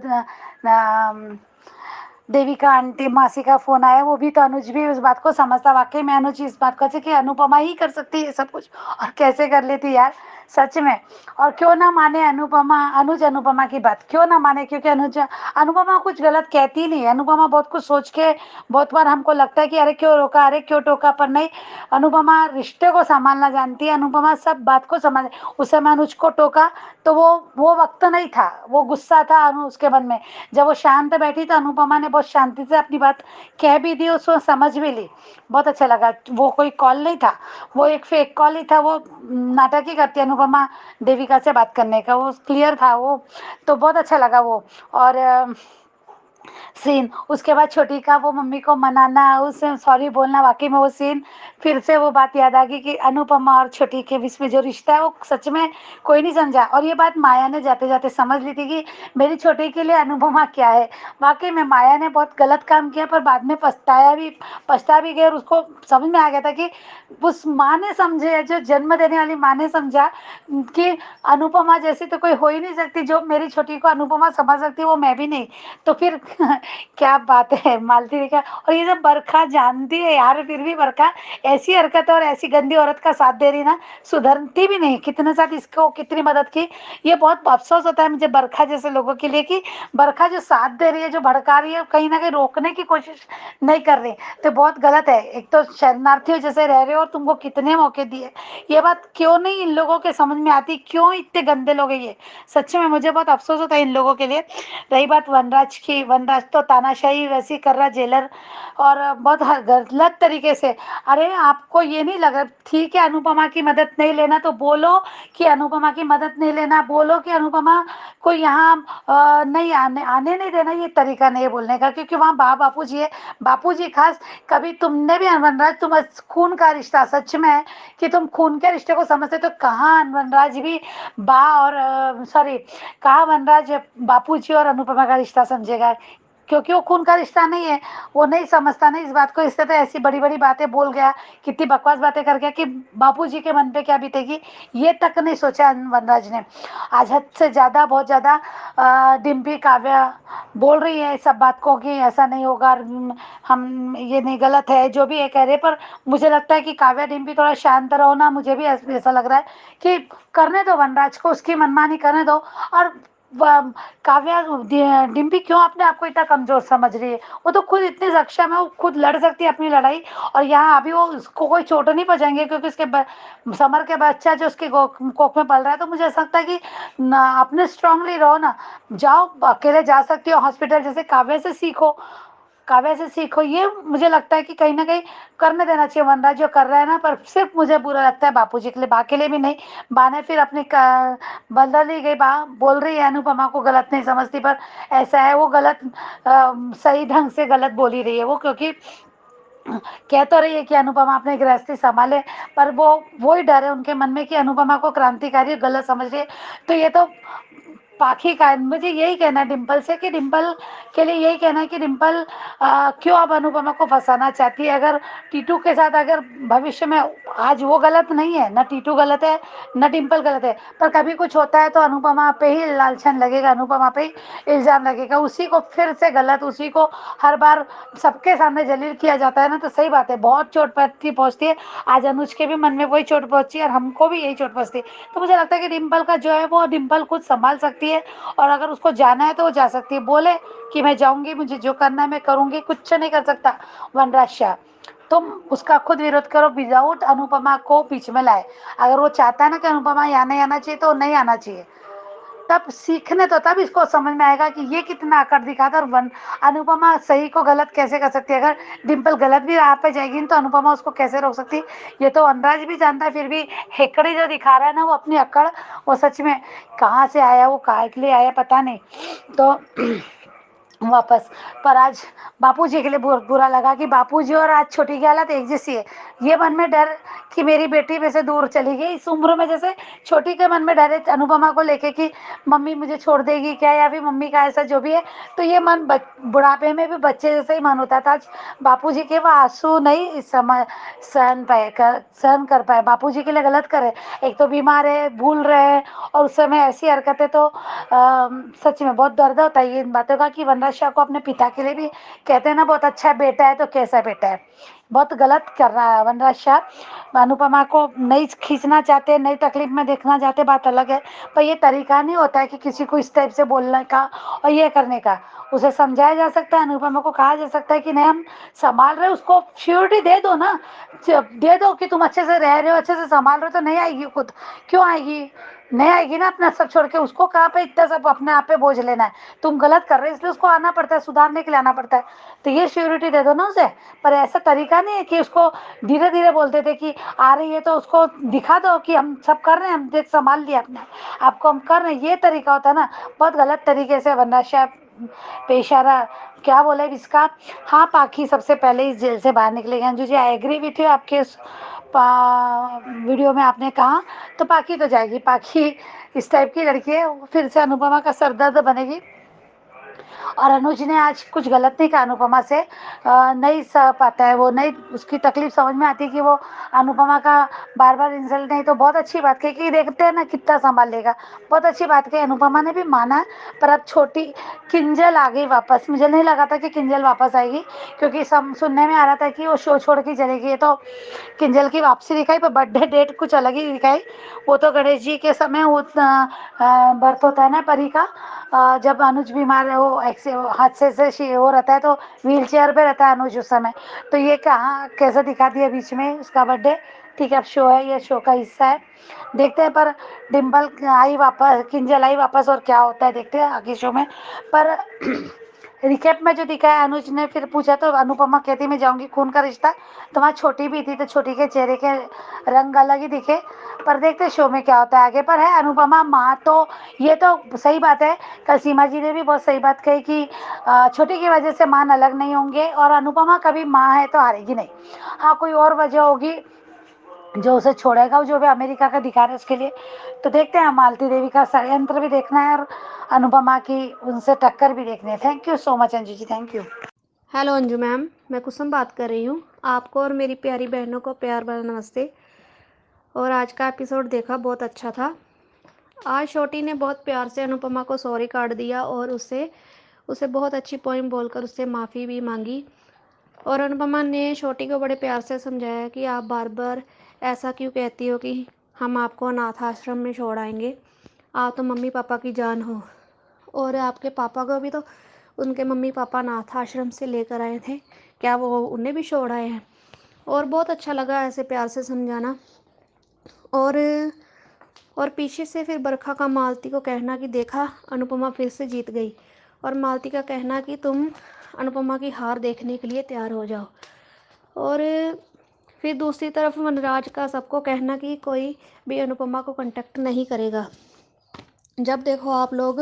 देविका आंटी मासी का फोन आया, वो भी, तो अनुज भी उस बात को समझता। वाकई में अनुज इस बात को अच्छे कि अनुपमा ही कर सकती है सब कुछ, और कैसे कर लेती यार सच में। और क्यों ना माने अनुपमा, अनुज अनुपमा की बात क्यों ना माने, क्योंकि अनुपमा कुछ गलत कहती नहीं है, अनुपमा बहुत कुछ सोच के, बहुत बार हमको लगता है कि अरे क्यों रोका, अरे क्यों टोका, पर नहीं, अनुपमा रिश्ते को संभालना जानती है, अनुपमा सब बात को समझ। उस समय अनुज को टोका तो वो वक्त नहीं था, वो गुस्सा था उसके मन में, जब वो शांत बैठी तो अनुपमा ने बहुत शांति से अपनी बात कह भी दी, उसको समझ भी ली, बहुत अच्छा लगा। वो कोई कॉल नहीं था, वो एक फेक कॉल ही था, वो नाटक ही करती अनुपमा देविका से बात करने का, वो क्लियर था वो, तो बहुत अच्छा लगा वो। और सीन उसके बाद छोटी का वो मम्मी को मनाना, उससे सॉरी बोलना, वाकई में वो सीन फिर से वो बात याद आ गई कि अनुपमा और छोटी के बीच में जो रिश्ता है वो सच में कोई नहीं समझा। और ये बात माया ने जाते जाते समझ ली थी कि मेरी छोटी के लिए अनुपमा क्या है। वाकई में माया ने बहुत गलत काम किया, पर बाद में पछता भी गया, और उसको समझ में आ गया था कि उस माँ ने समझे, जो जन्म देने वाली माँ ने समझा कि अनुपमा जैसी तो कोई हो ही नहीं सकती, जो मेरी छोटी को अनुपमा समझ सकती वो मैं भी नहीं। तो फिर क्या बात है मालती देखा। और ये जब बरखा जानती है यार, फिर भी बरखा ऐसी हरकत और ऐसी गंदी औरत का साथ दे रही ना, सुधरती भी नहीं। कितने साथ इसको कितनी मदद की। ये बहुत अफसोस होता है मुझे बरखा जैसे लोगों के लिए कि बरखा जो साथ दे रही है, जो भड़का रही है, कहीं ना कहीं रोकने की कोशिश नहीं कर रही, तो बहुत गलत है। एक तो शरणार्थियों जैसे रह रहे हो और तुमको कितने मौके दिए। ये बात क्यों नहीं इन लोगों के समझ में आती, क्यों इतने गंदे लोग हैं ये। सच में मुझे बहुत अफसोस होता है इन लोगों के लिए। रही बात वनराज की, वनराज तो तानाशाही वैसी कर रहा जेलर, और बहुत गलत तरीके से। अरे आपको ये नहीं लगा, ठीक है अनुपमा की मदद नहीं लेना तो बोलो कि अनुपमा की मदद नहीं लेना, बोलो कि अनुपमा को यहाँ नहीं आने आने नहीं देना। ये तरीका नहीं है बोलने का, क्योंकि वहाँ बापू जी है। बापू जी खास, कभी तुमने भी वनराज, तुम खून का रिश्ता सच में है कि तुम खून के रिश्ते को समझते, तो कहाँ वनराज भी बा और सॉरी कहा वनराज बापूजी और अनुपमा का रिश्ता समझेगा, क्योंकि वो खून का रिश्ता नहीं है। वो नहीं समझता ना इस बात को, इससे तो ऐसी बड़ी बड़ी बातें बोल गया, कितनी बकवास बातें कर गया कि बापूजी के मन पे क्या बीतेगी ये तक नहीं सोचा वनराज ने। आज हद से ज़्यादा, बहुत ज़्यादा डिम्पी काव्या बोल रही है सब बात को कि ऐसा नहीं होगा, हम ये नहीं, गलत है जो भी है कह रहे। पर मुझे लगता है कि काव्या डिम्पी थोड़ा शांत रहो ना, मुझे भी ऐसा लग रहा है कि करने दो वनराज को, उसकी मनमानी करने दो। और काव्या डिम्पी क्यों अपने आप को इतना कमजोर समझ रही है। वो तो खुद इतनी सक्षम है, वो खुद लड़ सकती है अपनी लड़ाई। और यहाँ अभी वो उसको कोई चोट नहीं पहुंचाएंगे, क्योंकि उसके समर के बच्चा जो उसके कोख में पल रहा है। तो मुझे ऐसा लगता है कि अपने स्ट्रांगली रहो ना, जाओ अकेले जा सकती हो हॉस्पिटल, जैसे काव्या से सीखो, काव्या से सीखो। ये मुझे लगता है कि कहीं ना कहीं करने देना चाहिए वनराज जो कर रहा है ना। पर सिर्फ मुझे बुरा लगता है बापूजी के लिए, बा के लिए भी नहीं। बा ने फिर अपनी बदल ही गई, बा बोल रही है अनुपमा को गलत नहीं समझती, पर ऐसा है वो गलत सही ढंग से गलत बोल ही रही है वो, क्योंकि कह तो रही है कि अनुपमा अपनी गृहस्थी संभाले, पर वो ही डर है उनके मन में कि अनुपमा को क्रांतिकारी गलत समझ रही है। तो ये तो पाखी का, मुझे यही कहना है डिम्पल से, कि डिम्पल के लिए यही कहना है कि डिम्पल क्यों अब अनुपमा को फंसाना चाहती है। अगर टीटू के साथ अगर भविष्य में, आज वो गलत नहीं है ना, टीटू गलत है ना डिम्पल गलत है, पर कभी कुछ होता है तो अनुपमा पे ही लालछन लगेगा, अनुपमा पे ही इल्जाम लगेगा, उसी को फिर से गलत, उसी को हर बार सबके सामने जलील किया जाता है ना। तो सही बात है, बहुत चोट पहुंचती है। आज अनुज के भी मन में वही चोट पहुंची है और हमको भी यही चोट पहुंचती है। तो मुझे लगता है कि डिम्पल का जो है वो डिम्पल खुद संभाल सकती है, और अगर उसको जाना है तो वो जा सकती है। बोले कि मैं जाऊंगी, मुझे जो करना है मैं करूंगी, कुछ नहीं कर सकता वनराज शाह। तुम उसका खुद विरोध करो, विदाउट अनुपमा को बीच में लाए। अगर वो चाहता है ना कि अनुपमा यहाँ नहीं आना चाहिए, तो नहीं आना चाहिए। तब सीखने तो तब इसको समझ में आएगा कि ये कितना आकर दिखाता, और अनुपमा सही को गलत कैसे कर सकती है। अगर डिम्पल गलत भी राह पे जाएगी तो अनुपमा उसको कैसे रोक सकती है, ये तो वनराज भी जानता है। फिर भी हेकड़ी जो दिखा रहा है ना, वो अपनी अकड़, वो सच में कहाँ से आया, वो काहे के लिए आया पता नहीं। तो वापस, पर आज बापूजी के लिए बुरा लगा कि बापूजी और आज छोटी की हालत एक जैसी है। ये मन में डर कि मेरी बेटी में से दूर चली गई, इस उम्र में जैसे छोटी के मन में डर है अनुपमा को लेके कि मम्मी मुझे छोड़ देगी क्या, या फिर मम्मी का ऐसा जो भी है। तो ये मन बुढ़ापे में भी बच्चे जैसे ही मन होता था। आज बापूजी के वो आंसू नहीं सहन कर पाए, बापूजी के लिए गलत करे। एक तो बीमार है, भूल रहे हैं, और उस समय ऐसी हरकतें, तो सच में बहुत दर्द होता है इन बातों का कि वनराज शाह को अपने पिता के लिए भी कहते हैं ना, बहुत अच्छा बेटा है, तो कैसा बेटा है। बहुत गलत कर रहा है वनराज शाह। अनुपमा को नहीं खींचना चाहते, नई तकलीफ में देखना चाहते, बात अलग है। पर ये तरीका नहीं होता है कि किसी को इस टाइप से बोलने का और ये करने का। उसे समझाया जा सकता है, अनुपमा को कहा जा सकता है कि नहीं हम संभाल रहे, उसको श्योरिटी दे दो ना, दे दो कि तुम अच्छे से रह रहे हो, अच्छे से संभाल रहे हो, तो नहीं आएगी खुद, क्यों आएगी, नहीं आएगी ना। अपना सब छोड़ के उसको कहाँ पे इतना सब अपने आप पे बोझ लेना है। तुम गलत कर रहे हो इसलिए उसको आना पड़ता है, सुधारने के लिए आना पड़ता है। तो ये श्योरिटी दे दो ना उसे। पर ऐसा तरीका नहीं है कि उसको धीरे धीरे बोलते थे कि आ रही है तो उसको दिखा दो कि हम सब कर रहे हैं, हम देख संभाल लिया अपने आपको, हम कर रहे हैं। ये तरीका होता है ना, बहुत गलत तरीके से वरना शायद पेश आ रहा। क्या बोले इसका, हाँ पाखी सबसे पहले इस जेल से बाहर निकलेगी। Anju ji I agree with you, आपके इस वीडियो में आपने कहा, तो पाखी तो जाएगी। पाखी इस टाइप की लड़की है, फिर से अनुपमा का सरदर्द बनेगी। और अनुज ने आज कुछ गलत नहीं कहा अनुपमा से, नहीं सह पाता है वो, नहीं उसकी तकलीफ समझ में आती है कि वो अनुपमा का बार बार इंसल्ट नहीं, तो बहुत अच्छी बात कही कि देखते हैं ना कितना संभाल लेगा। बहुत अच्छी बात कही, अनुपमा ने भी माना। पर अब छोटी किंजल आ गई वापस। मुझे नहीं लगा था कि किंजल वापस आएगी, क्योंकि सुनने में आ रहा था कि वो शो छोड़ के चलेगी। ये तो किंजल की वापसी दिखाई, पर बर्थडे डेट कुछ अलग ही दिखाई। वो तो गणेश जी के समय वो बर्थ होता है ना परी का, जब अनुज बीमार है, वो हादसे से वो रहता है, तो व्हील चेयर पे रहता है अनुज उस समय। तो ये कहाँ कैसे दिखा दिया बीच में उसका बर्थडे। ठीक है, अब शो है, ये शो का हिस्सा है, देखते हैं। पर डिम्पल आई वापस, किंजल आई वापस, और क्या होता है देखते हैं आगे शो में। पर रिकेप में जो दिखाया, अनुज ने फिर पूछा तो अनुपमा कहती मैं जाऊंगी, खून का रिश्ता। तो वहाँ छोटी भी थी, तो छोटी के चेहरे के रंग अलग ही दिखे। पर देखते शो में क्या होता है आगे। पर है अनुपमा माँ, तो ये तो सही बात है। कल सीमा जी ने भी बहुत सही बात कही कि छोटी की वजह से मान अलग नहीं होंगे, और अनुपमा कभी माँ है तो हारेगी नहीं। हाँ, कोई और वजह होगी जो उसे छोड़ेगा, जो भी अमेरिका का दिखा रहा है उसके लिए। तो देखते हैं, मालती देवी का षड्यंत्र भी देखना है, और अनुपमा की उनसे टक्कर भी देखनी है। Thank you so much Anju ji, thank you. Hello Anju ma'am, मैं कुसुम बात कर रही हूँ। आपको और मेरी प्यारी बहनों को प्यार भरा नमस्ते। और आज का एपिसोड देखा, बहुत अच्छा था। आज छोटी ने बहुत प्यार से अनुपमा को सॉरी कार्ड दिया और उसे उसे बहुत अच्छी पोइम बोलकर उससे माफ़ी भी मांगी। और अनुपमा ने छोटी को बड़े प्यार से समझाया कि आप बार बार ऐसा क्यों कहती हो कि हम आपको अनाथ आश्रम में छोड़ आएंगे। आप तो मम्मी पापा की जान हो, और आपके पापा को भी तो उनके मम्मी पापा अनाथ आश्रम से लेकर आए थे, क्या वो उन्हें भी छोड़ आए हैं। और बहुत अच्छा लगा ऐसे प्यार से समझाना। और पीछे से फिर बरखा का मालती को कहना कि देखा अनुपमा फिर से जीत गई, और मालती का कहना कि तुम अनुपमा की हार देखने के लिए तैयार हो जाओ। और फिर दूसरी तरफ वनराज का सबको कहना कि कोई भी अनुपमा को कांटेक्ट नहीं करेगा। जब देखो आप लोग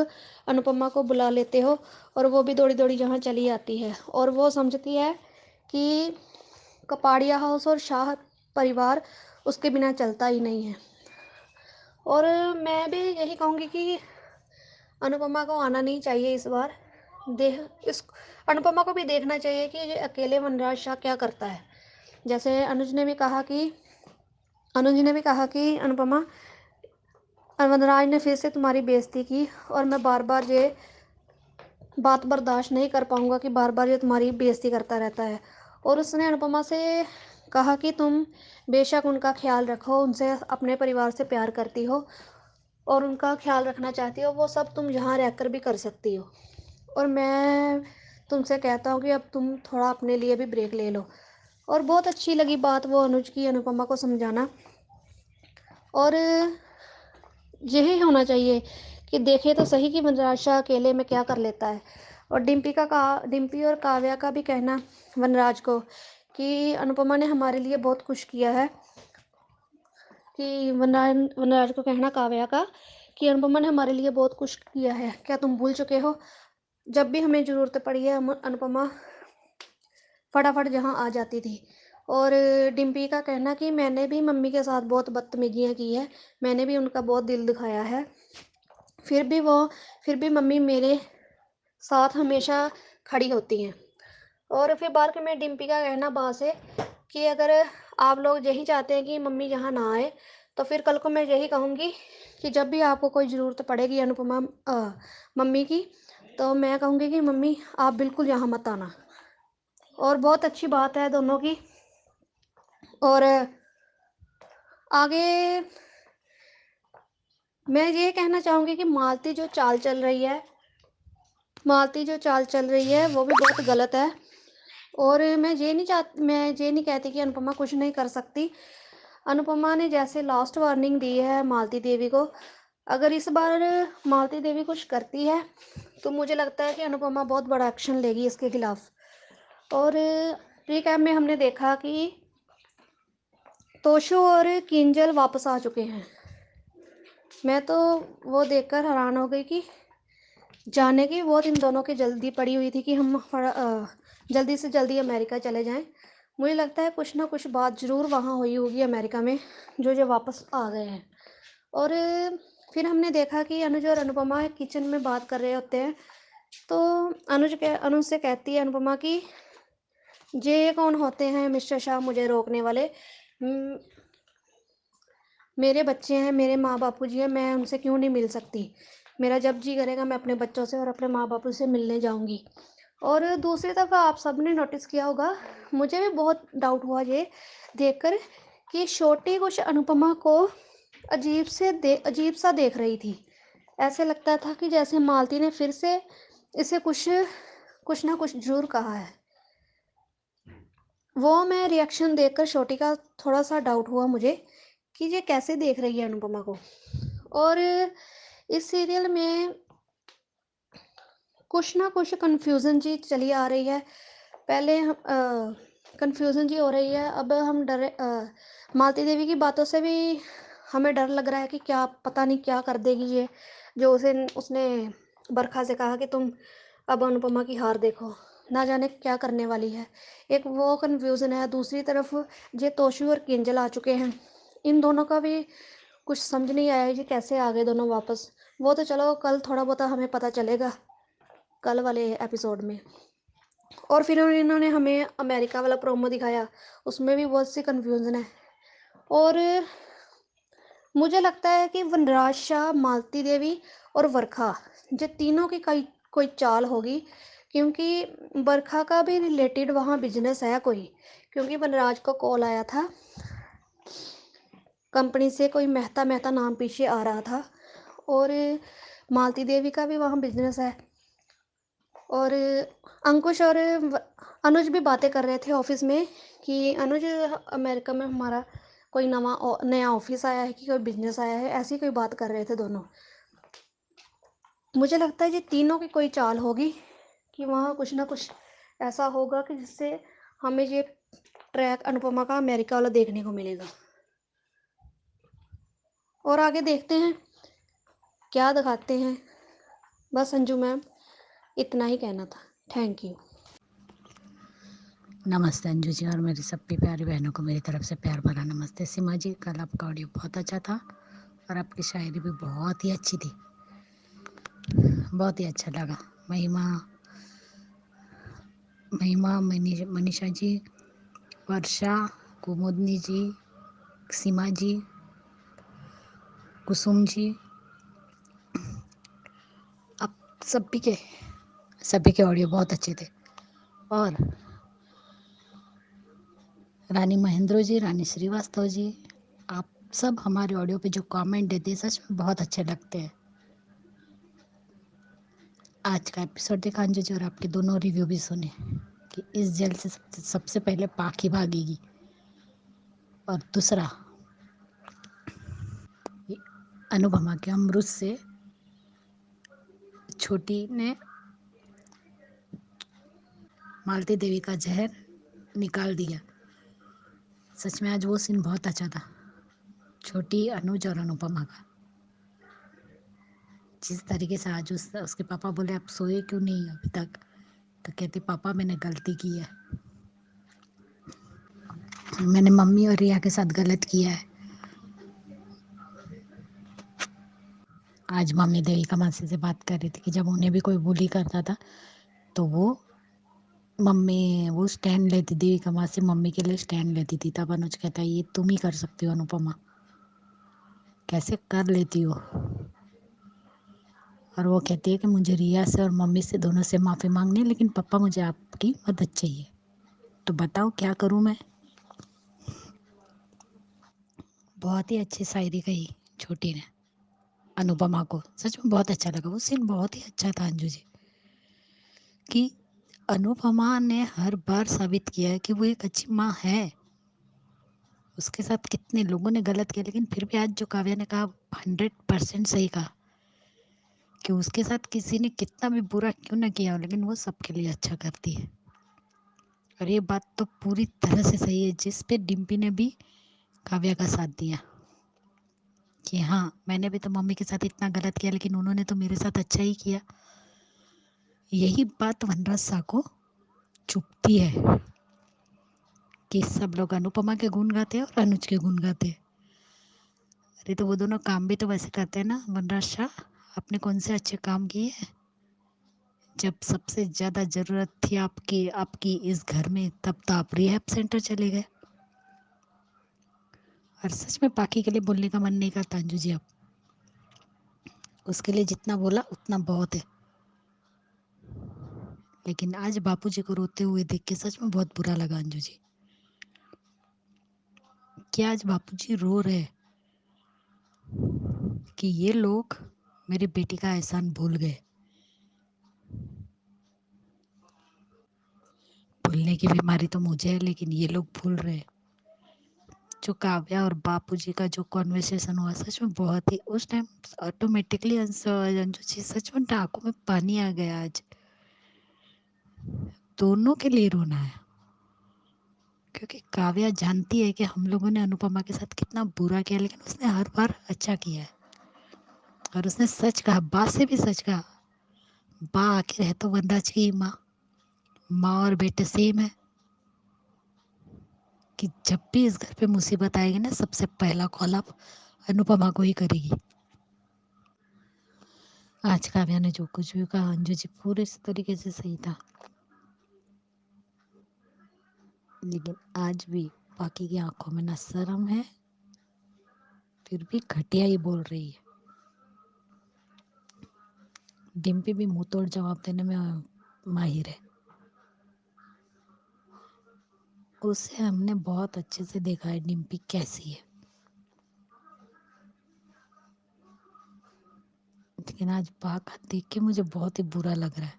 अनुपमा को बुला लेते हो, और वो भी दौड़ी दौड़ी यहाँ चली आती है, और वो समझती है कि कपाड़िया हाउस और शाह परिवार उसके बिना चलता ही नहीं है। और मैं भी यही कहूँगी कि अनुपमा को आना नहीं चाहिए इस बार। इस अनुपमा को भी देखना चाहिए कि ये अकेले वनराज शाह क्या करता है। जैसे अनुज ने भी कहा कि अनुपमा, वनराज ने फिर से तुम्हारी बेइज्जती की, और मैं बार बार ये बात बर्दाश्त नहीं कर पाऊँगा कि बार बार ये तुम्हारी बेइज्जती करता रहता है। और उसने अनुपमा से कहा कि तुम बेशक उनका ख्याल रखो, उनसे अपने परिवार से प्यार करती हो और उनका ख्याल रखना चाहती हो, वो सब तुम यहाँ रहकर भी कर सकती हो। और मैं तुमसे कहता हूँ कि अब तुम थोड़ा अपने लिए भी ब्रेक ले लो। और बहुत अच्छी लगी बात वो अनुज की अनुपमा को समझाना। और यही होना चाहिए कि देखे तो सही कि वनराज शाह अकेले में क्या कर लेता है। और डिम्पी और काव्या का भी कहना वनराज को कि अनुपमा ने हमारे लिए बहुत कुछ किया है, कि वनराज को कहना काव्या का कि अनुपमा ने हमारे लिए बहुत कुछ किया है, क्या तुम भूल चुके हो। जब भी हमें ज़रूरत पड़ी है अनुपमा फटाफट जहाँ आ जाती थी। और डिम्पी का कहना कि मैंने भी मम्मी के साथ बहुत बदतमीजियाँ की है, मैंने भी उनका बहुत दिल दुखाया है, फिर भी मम्मी मेरे साथ हमेशा खड़ी होती हैं। और फिर बार के में डिम्पी का कहना बात है कि अगर आप लोग यही चाहते हैं कि मम्मी यहाँ ना आए, तो फिर कल को मैं यही कहूँगी कि जब भी आपको कोई ज़रूरत पड़ेगी अनुपमा मम्मी की, तो मैं कहूँगी कि मम्मी आप बिल्कुल यहाँ मत आना। और बहुत अच्छी बात है दोनों की। और आगे मैं ये कहना चाहूँगी कि मालती जो चाल चल रही है वो भी बहुत गलत है। और मैं ये नहीं कहती कि अनुपमा कुछ नहीं कर सकती। अनुपमा ने जैसे लास्ट वार्निंग दी है मालती देवी को, अगर इस बार मालती देवी कुछ करती है तो मुझे लगता है कि अनुपमा बहुत बड़ा एक्शन लेगी इसके खिलाफ। और रिकैप में हमने देखा कि तोशो और किंजल वापस आ चुके हैं। मैं तो वो देखकर हैरान हो गई कि जाने की बहुत इन दोनों की जल्दी पड़ी हुई थी कि हम जल्दी से जल्दी अमेरिका चले जाएं। मुझे लगता है कुछ ना कुछ बात ज़रूर वहाँ हुई होगी अमेरिका में, जो वापस आ गए हैं। और फिर हमने देखा कि अनुज और अनुपमा किचन में बात कर रहे होते हैं तो अनुज से कहती है अनुपमा कि ये कौन होते हैं मिस्टर शाह मुझे रोकने वाले। "हम्म, मेरे बच्चे हैं, मेरे माँ बापू जी हैं, मैं उनसे क्यों नहीं मिल सकती। मेरा जब जी करेगा मैं अपने बच्चों से और अपने माँ बापू से मिलने जाऊंगी। और दूसरी तरफ आप सबने नोटिस किया होगा, मुझे भी बहुत डाउट हुआ ये देखकर कि छोटी कुछ अनुपमा को अजीब सा देख रही थी। ऐसे लगता था कि जैसे मालती ने फिर से इसे कुछ ना कुछ जरूर कहा है। वो मैं रिएक्शन देखकर छोटी का थोड़ा सा डाउट हुआ मुझे कि ये कैसे देख रही है अनुपमा को। और इस सीरियल में कुछ ना कुछ कन्फ्यूज़न जी चली आ रही है। पहले हम कन्फ्यूज़न जी हो रही है, अब हम मालती देवी की बातों से भी हमें डर लग रहा है कि क्या पता नहीं क्या कर देगी ये, जो उसने बरखा से कहा कि तुम अब अनुपमा की हार देखो, ना जाने क्या करने वाली है। एक वो कन्फ्यूज़न है, दूसरी तरफ ये तोशु और किंजल आ चुके हैं। इन दोनों का भी कुछ समझ नहीं आया ये कैसे आ गए दोनों वापस। वो तो चलो कल थोड़ा बहुत हमें पता चलेगा, कल वाले एपिसोड में। और फिर इन्होंने हमें अमेरिका वाला प्रोमो दिखाया, उसमें भी बहुत सी कन्फ्यूज़न है। और मुझे लगता है कि वनराज शाह, मालती देवी और वर्षा, ये तीनों की कोई चाल होगी, क्योंकि वर्षा का भी रिलेटेड वहाँ बिजनेस है कोई, क्योंकि वनराज को कॉल आया था कंपनी से, कोई मेहता मेहता नाम पीछे आ रहा था। और मालती देवी का भी वहाँ बिजनेस है। और अंकुश और अनुज भी बातें कर रहे थे ऑफिस में कि अनुज, अमेरिका में हमारा कोई नया ऑफिस आया है कि कोई बिजनेस आया है, ऐसी कोई बात कर रहे थे दोनों। मुझे लगता है ये तीनों की कोई चाल होगी कि वहाँ कुछ ना कुछ ऐसा होगा कि जिससे हमें ये ट्रैक अनुपमा का अमेरिका वाला देखने को मिलेगा। और आगे देखते हैं क्या दिखाते हैं। बस अंजू मैम, इतना ही कहना था। Thank you. नमस्ते अंजू जी, और मेरी सबकी प्यारी बहनों को मेरी तरफ से प्यार भरा नमस्ते। सीमा जी, कल आपका ऑडियो बहुत अच्छा था और आपकी शायरी भी बहुत ही अच्छी थी, बहुत ही अच्छा लगा। मनीषा जी, वर्षा, कुमुदनी जी, सीमा जी, कुसुम जी, आप सभी के ऑडियो बहुत अच्छे थे। और रानी महेंद्र जी, रानी श्रीवास्तव जी, आप सब हमारे ऑडियो पे जो कमेंट देते हैं सच में बहुत अच्छे लगते हैं। आज का एपिसोड देखा अंजू जी, और आपके दोनों रिव्यू भी सुने कि इस जेल से सबसे पहले पाखी भागेगी, और दूसरा अनुपमा के अमृत से छोटी ने मालती देवी का जहर निकाल दिया। सच में आज वो सीन बहुत अच्छा था, छोटी, अनुज और अनुपमा का। जिस तरीके से आज उसके पापा बोले आप सोए क्यों नहीं अभी तक, तो कहती पापा मैंने गलती की है, मैंने मम्मी और रिया के साथ गलत किया है। आज मम्मी देविका मासी से बात कर रही थी कि जब उन्हें भी कोई बुली करता था तो वो स्टैंड लेती, देविका मासी मम्मी के लिए स्टैंड लेती थी। तब अनुज कहता है ये तुम ही कर सकती हो अनुपमा, कैसे कर लेती हो। और वो कहती है कि मुझे रिया से और मम्मी से दोनों से माफ़ी मांगनी है, लेकिन पापा मुझे आपकी मदद चाहिए, तो बताओ क्या करूं मैं। बहुत ही अच्छी शायरी कही छोटी ने अनुपमा को, सच में बहुत अच्छा लगा। वो सीन बहुत ही अच्छा था अंजू जी, कि अनुपमा ने हर बार साबित किया है कि वो एक अच्छी माँ है। उसके साथ कितने लोगों ने गलत किया, लेकिन फिर भी आज जो काव्या ने कहा 100% सही कहा कि उसके साथ किसी ने कितना भी बुरा क्यों ना किया हो, लेकिन वो सबके लिए अच्छा करती है। और ये बात तो पूरी तरह से सही है, जिस पे डिम्पी ने भी काव्या का साथ दिया कि हाँ मैंने भी तो मम्मी के साथ इतना गलत किया, लेकिन उन्होंने तो मेरे साथ अच्छा ही किया। यही बात वनराज शाह को चुभती है कि सब लोग अनुपमा के गुण गाते हैं और अनुज के गुण गाते हैं। अरे तो वो दोनों काम भी तो वैसे करते हैं ना। वनराज शाह, आपने कौन से अच्छे काम किए हैं जब सबसे ज़्यादा ज़रूरत थी आपकी आपकी इस घर में, तब तो आप रिहैब सेंटर चले गए। और सच में पाकी के लिए बोलने का मन नहीं करता अंजू जी अब। उसके लिए जितना बोला उतना बहुत है। लेकिन आज बापूजी को रोते हुए देख के सच में बहुत बुरा लगा अंजू जी, कि आज बापूजी रो रहे हैं कि ये लोग मेरी बेटी का एहसान भूल गए। भूलने की बीमारी तो मुझे है, लेकिन ये लोग भूल रहे हैं। जो काव्या और बापूजी का जो कॉन्वर्सेशन हुआ, सच में बहुत ही उस टाइम ऑटोमेटिकली अंजू जी सच में आंखों में पानी आ गया। आज दोनों के लिए रोना है, क्योंकि काव्या जानती है कि हम लोगों ने अनुपमा के साथ कितना बुरा किया, लेकिन उसने हर बार अच्छा किया है। और उसने सच कहा, बा से भी सच कहा। बा आखिर है तो वनराज की माँ, माँ और बेटे सेम है। कि जब भी इस घर पे मुसीबत आएगी ना, सबसे पहला कॉल आप अनुपमा को ही करेगी। आज काव्या ने जो कुछ भी कहा अंजू जी पूरे तरीके से सही था, लेकिन आज भी बाकी की आंखों में ना शर्म है, फिर भी घटिया ही बोल रही है। डिम्पी भी मुंह तोड़ जवाब देने में माहिर है। उसे हमने बहुत अच्छे से देखा है डिम्पी कैसी है, लेकिन आज बाका देख के मुझे बहुत ही बुरा लग रहा है।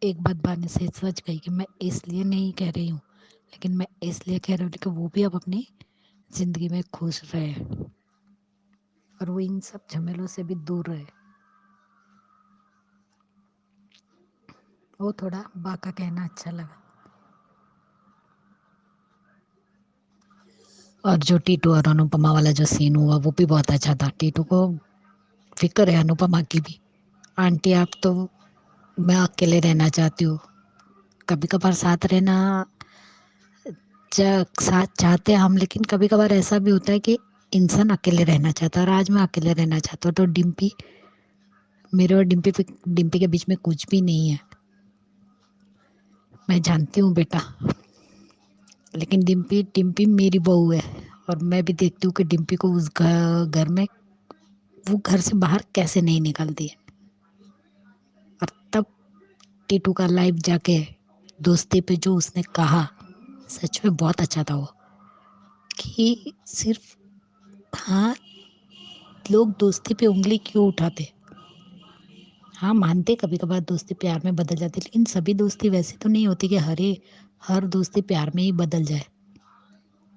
एक बात बा ने से सच कही कि मैं इसलिए नहीं कह रही हूँ, लेकिन मैं इसलिए कह रही हूँ कि वो भी अब अपनी जिंदगी में खुश रहे और वो इन सब झमेलों से भी दूर रहे। वो थोड़ा बा का कहना अच्छा लगा। और जो टीटू और अनुपमा वाला जो सीन हुआ वो भी बहुत अच्छा था। टीटू को फिक्र है अनुपमा की भी। आंटी आप तो, मैं अकेले रहना चाहती हूँ। कभी कभार साथ रहना साथ चाहते हैं हम, लेकिन कभी कभार ऐसा भी होता है कि इंसान अकेले रहना चाहता है, और आज मैं अकेले रहना चाहता हूँ। तो डिम्पी, मेरे और डिम्पी के बीच में कुछ भी नहीं है, मैं जानती हूँ बेटा, लेकिन डिम्पी डिम्पी मेरी बहू है। और मैं भी देखती हूँ कि डिम्पी को उस घर में, वो घर से बाहर कैसे नहीं निकलती है। और तब टीटू का लाइव जाके दोस्ती पे जो उसने कहा, सच में बहुत अच्छा था वो, कि सिर्फ, हाँ, लोग दोस्ती पे उंगली क्यों उठाते। हाँ मानते कभी कभार दोस्ती प्यार में बदल जाती, लेकिन सभी दोस्ती वैसे तो नहीं होती कि हर दोस्ती प्यार में ही बदल जाए।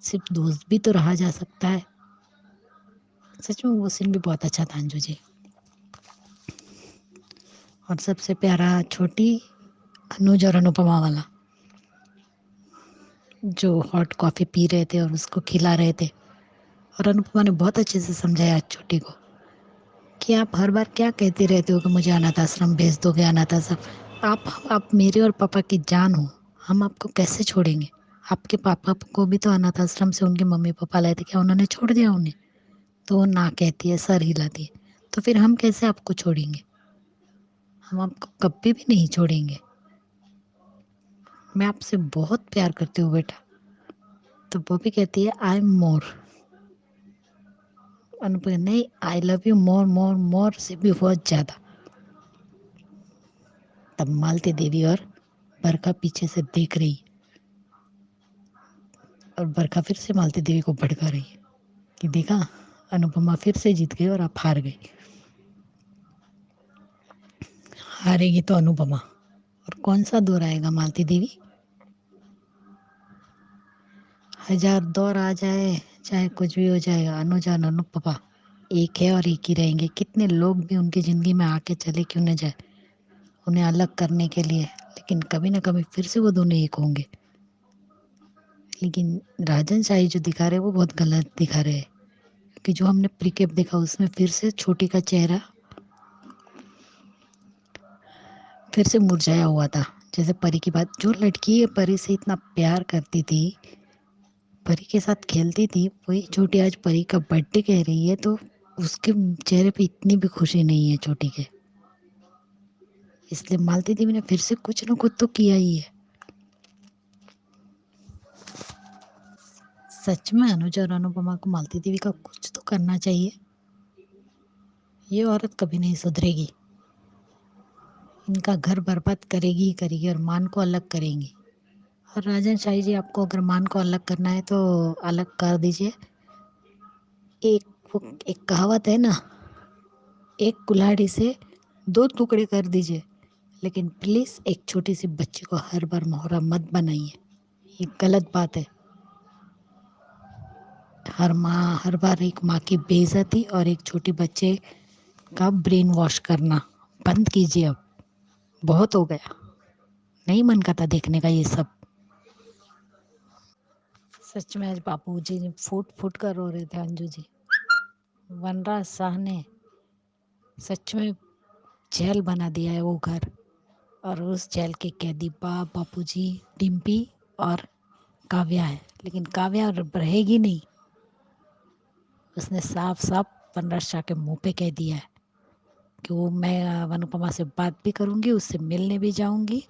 सिर्फ दोस्त भी तो रहा जा सकता है। सच में वो सीन भी बहुत अच्छा था अंजू जी। और सबसे प्यारा छोटी, अनुज और अनुपमा वाला, जो हॉट कॉफ़ी पी रहे थे और उसको खिला रहे थे। और अनुपमा ने बहुत अच्छे से समझाया छोटी को कि आप हर बार क्या कहते रहते हो कि मुझे अनाथ आश्रम भेज दोगे, अनाथ आश्रम। आप मेरे और पापा की जान हो, हम आपको कैसे छोड़ेंगे। आपके पापा को भी तो अनाथ आश्रम से उनके मम्मी पापा लाए थे, क्या उन्होंने छोड़ दिया उन्हें? तो वो ना कहती है, सर हिलाती है। तो फिर हम कैसे आपको छोड़ेंगे? हम आपको कभी भी नहीं छोड़ेंगे। मैं आपसे बहुत प्यार करती हूँ बेटा। तो वो भी कहती है आई एम मोर। अनुपमा नहीं, आई लव यू मोर मोर मोर से भी बहुत ज़्यादा। तब मालती देवी और बरखा पीछे से देख रही, और बरखा फिर से मालती देवी को भड़का रही है कि देखा, अनुपमा फिर से जीत गई और आप हार गई। हारेगी तो अनुपमा, और कौन सा दौर आएगा मालती देवी। 1000 दौर आ जाए, चाहे कुछ भी हो जाएगा, अनुज और अनुपमा एक है और एक ही रहेंगे। कितने लोग भी उनकी ज़िंदगी में आके चले क्यों न जाए उन्हें अलग करने के लिए, लेकिन कभी ना कभी फिर से वो दोनों एक होंगे। लेकिन राजन शाही जो दिखा रहे हैं वो बहुत गलत दिखा रहे हैं, कि जो हमने प्रीकेप देखा उसमें फिर से छोटी का चेहरा फिर से मुरझाया हुआ था। जैसे परी की बात, जो लड़की परी से इतना प्यार करती थी, परी के साथ खेलती थी, वही छोटी आज परी का बर्थडे कह रही है, तो उसके चेहरे पे इतनी भी खुशी नहीं है छोटी के। इसलिए मालती देवी ने फिर से कुछ न कुछ तो किया ही है। सच में अनुज और अनुपमा को मालती देवी का कुछ तो करना चाहिए। ये औरत कभी नहीं सुधरेगी, इनका घर बर्बाद करेगी ही करेगी और मान को अलग करेंगी। और राजन शाही जी, आपको अगर मान को अलग करना है तो अलग कर दीजिए। एक कहावत है ना, एक कुल्हाड़ी से 2 टुकड़े कर दीजिए, लेकिन प्लीज एक छोटी सी बच्ची को हर बार मोहरा मत बनाइए। ये गलत बात है। हर बार एक माँ की बेइज्जती और एक छोटी बच्चे का ब्रेन वॉश करना बंद कीजिए। अब बहुत हो गया, नहीं मन करता देखने का ये सब। सच में आज बापू जी ने फूट फूट कर रो रहे थे अंजू जी। वनराज शाह ने सच में जेल बना दिया है वो घर, और उस जेल के कैदी बापू जी, डिम्पी और काव्या है। लेकिन काव्या रहेगी नहीं, उसने साफ साफ वनराज शाह के मुंह पे कह दिया है कि वो मैं अनुपमा से बात भी करूंगी, उससे मिलने भी जाऊंगी,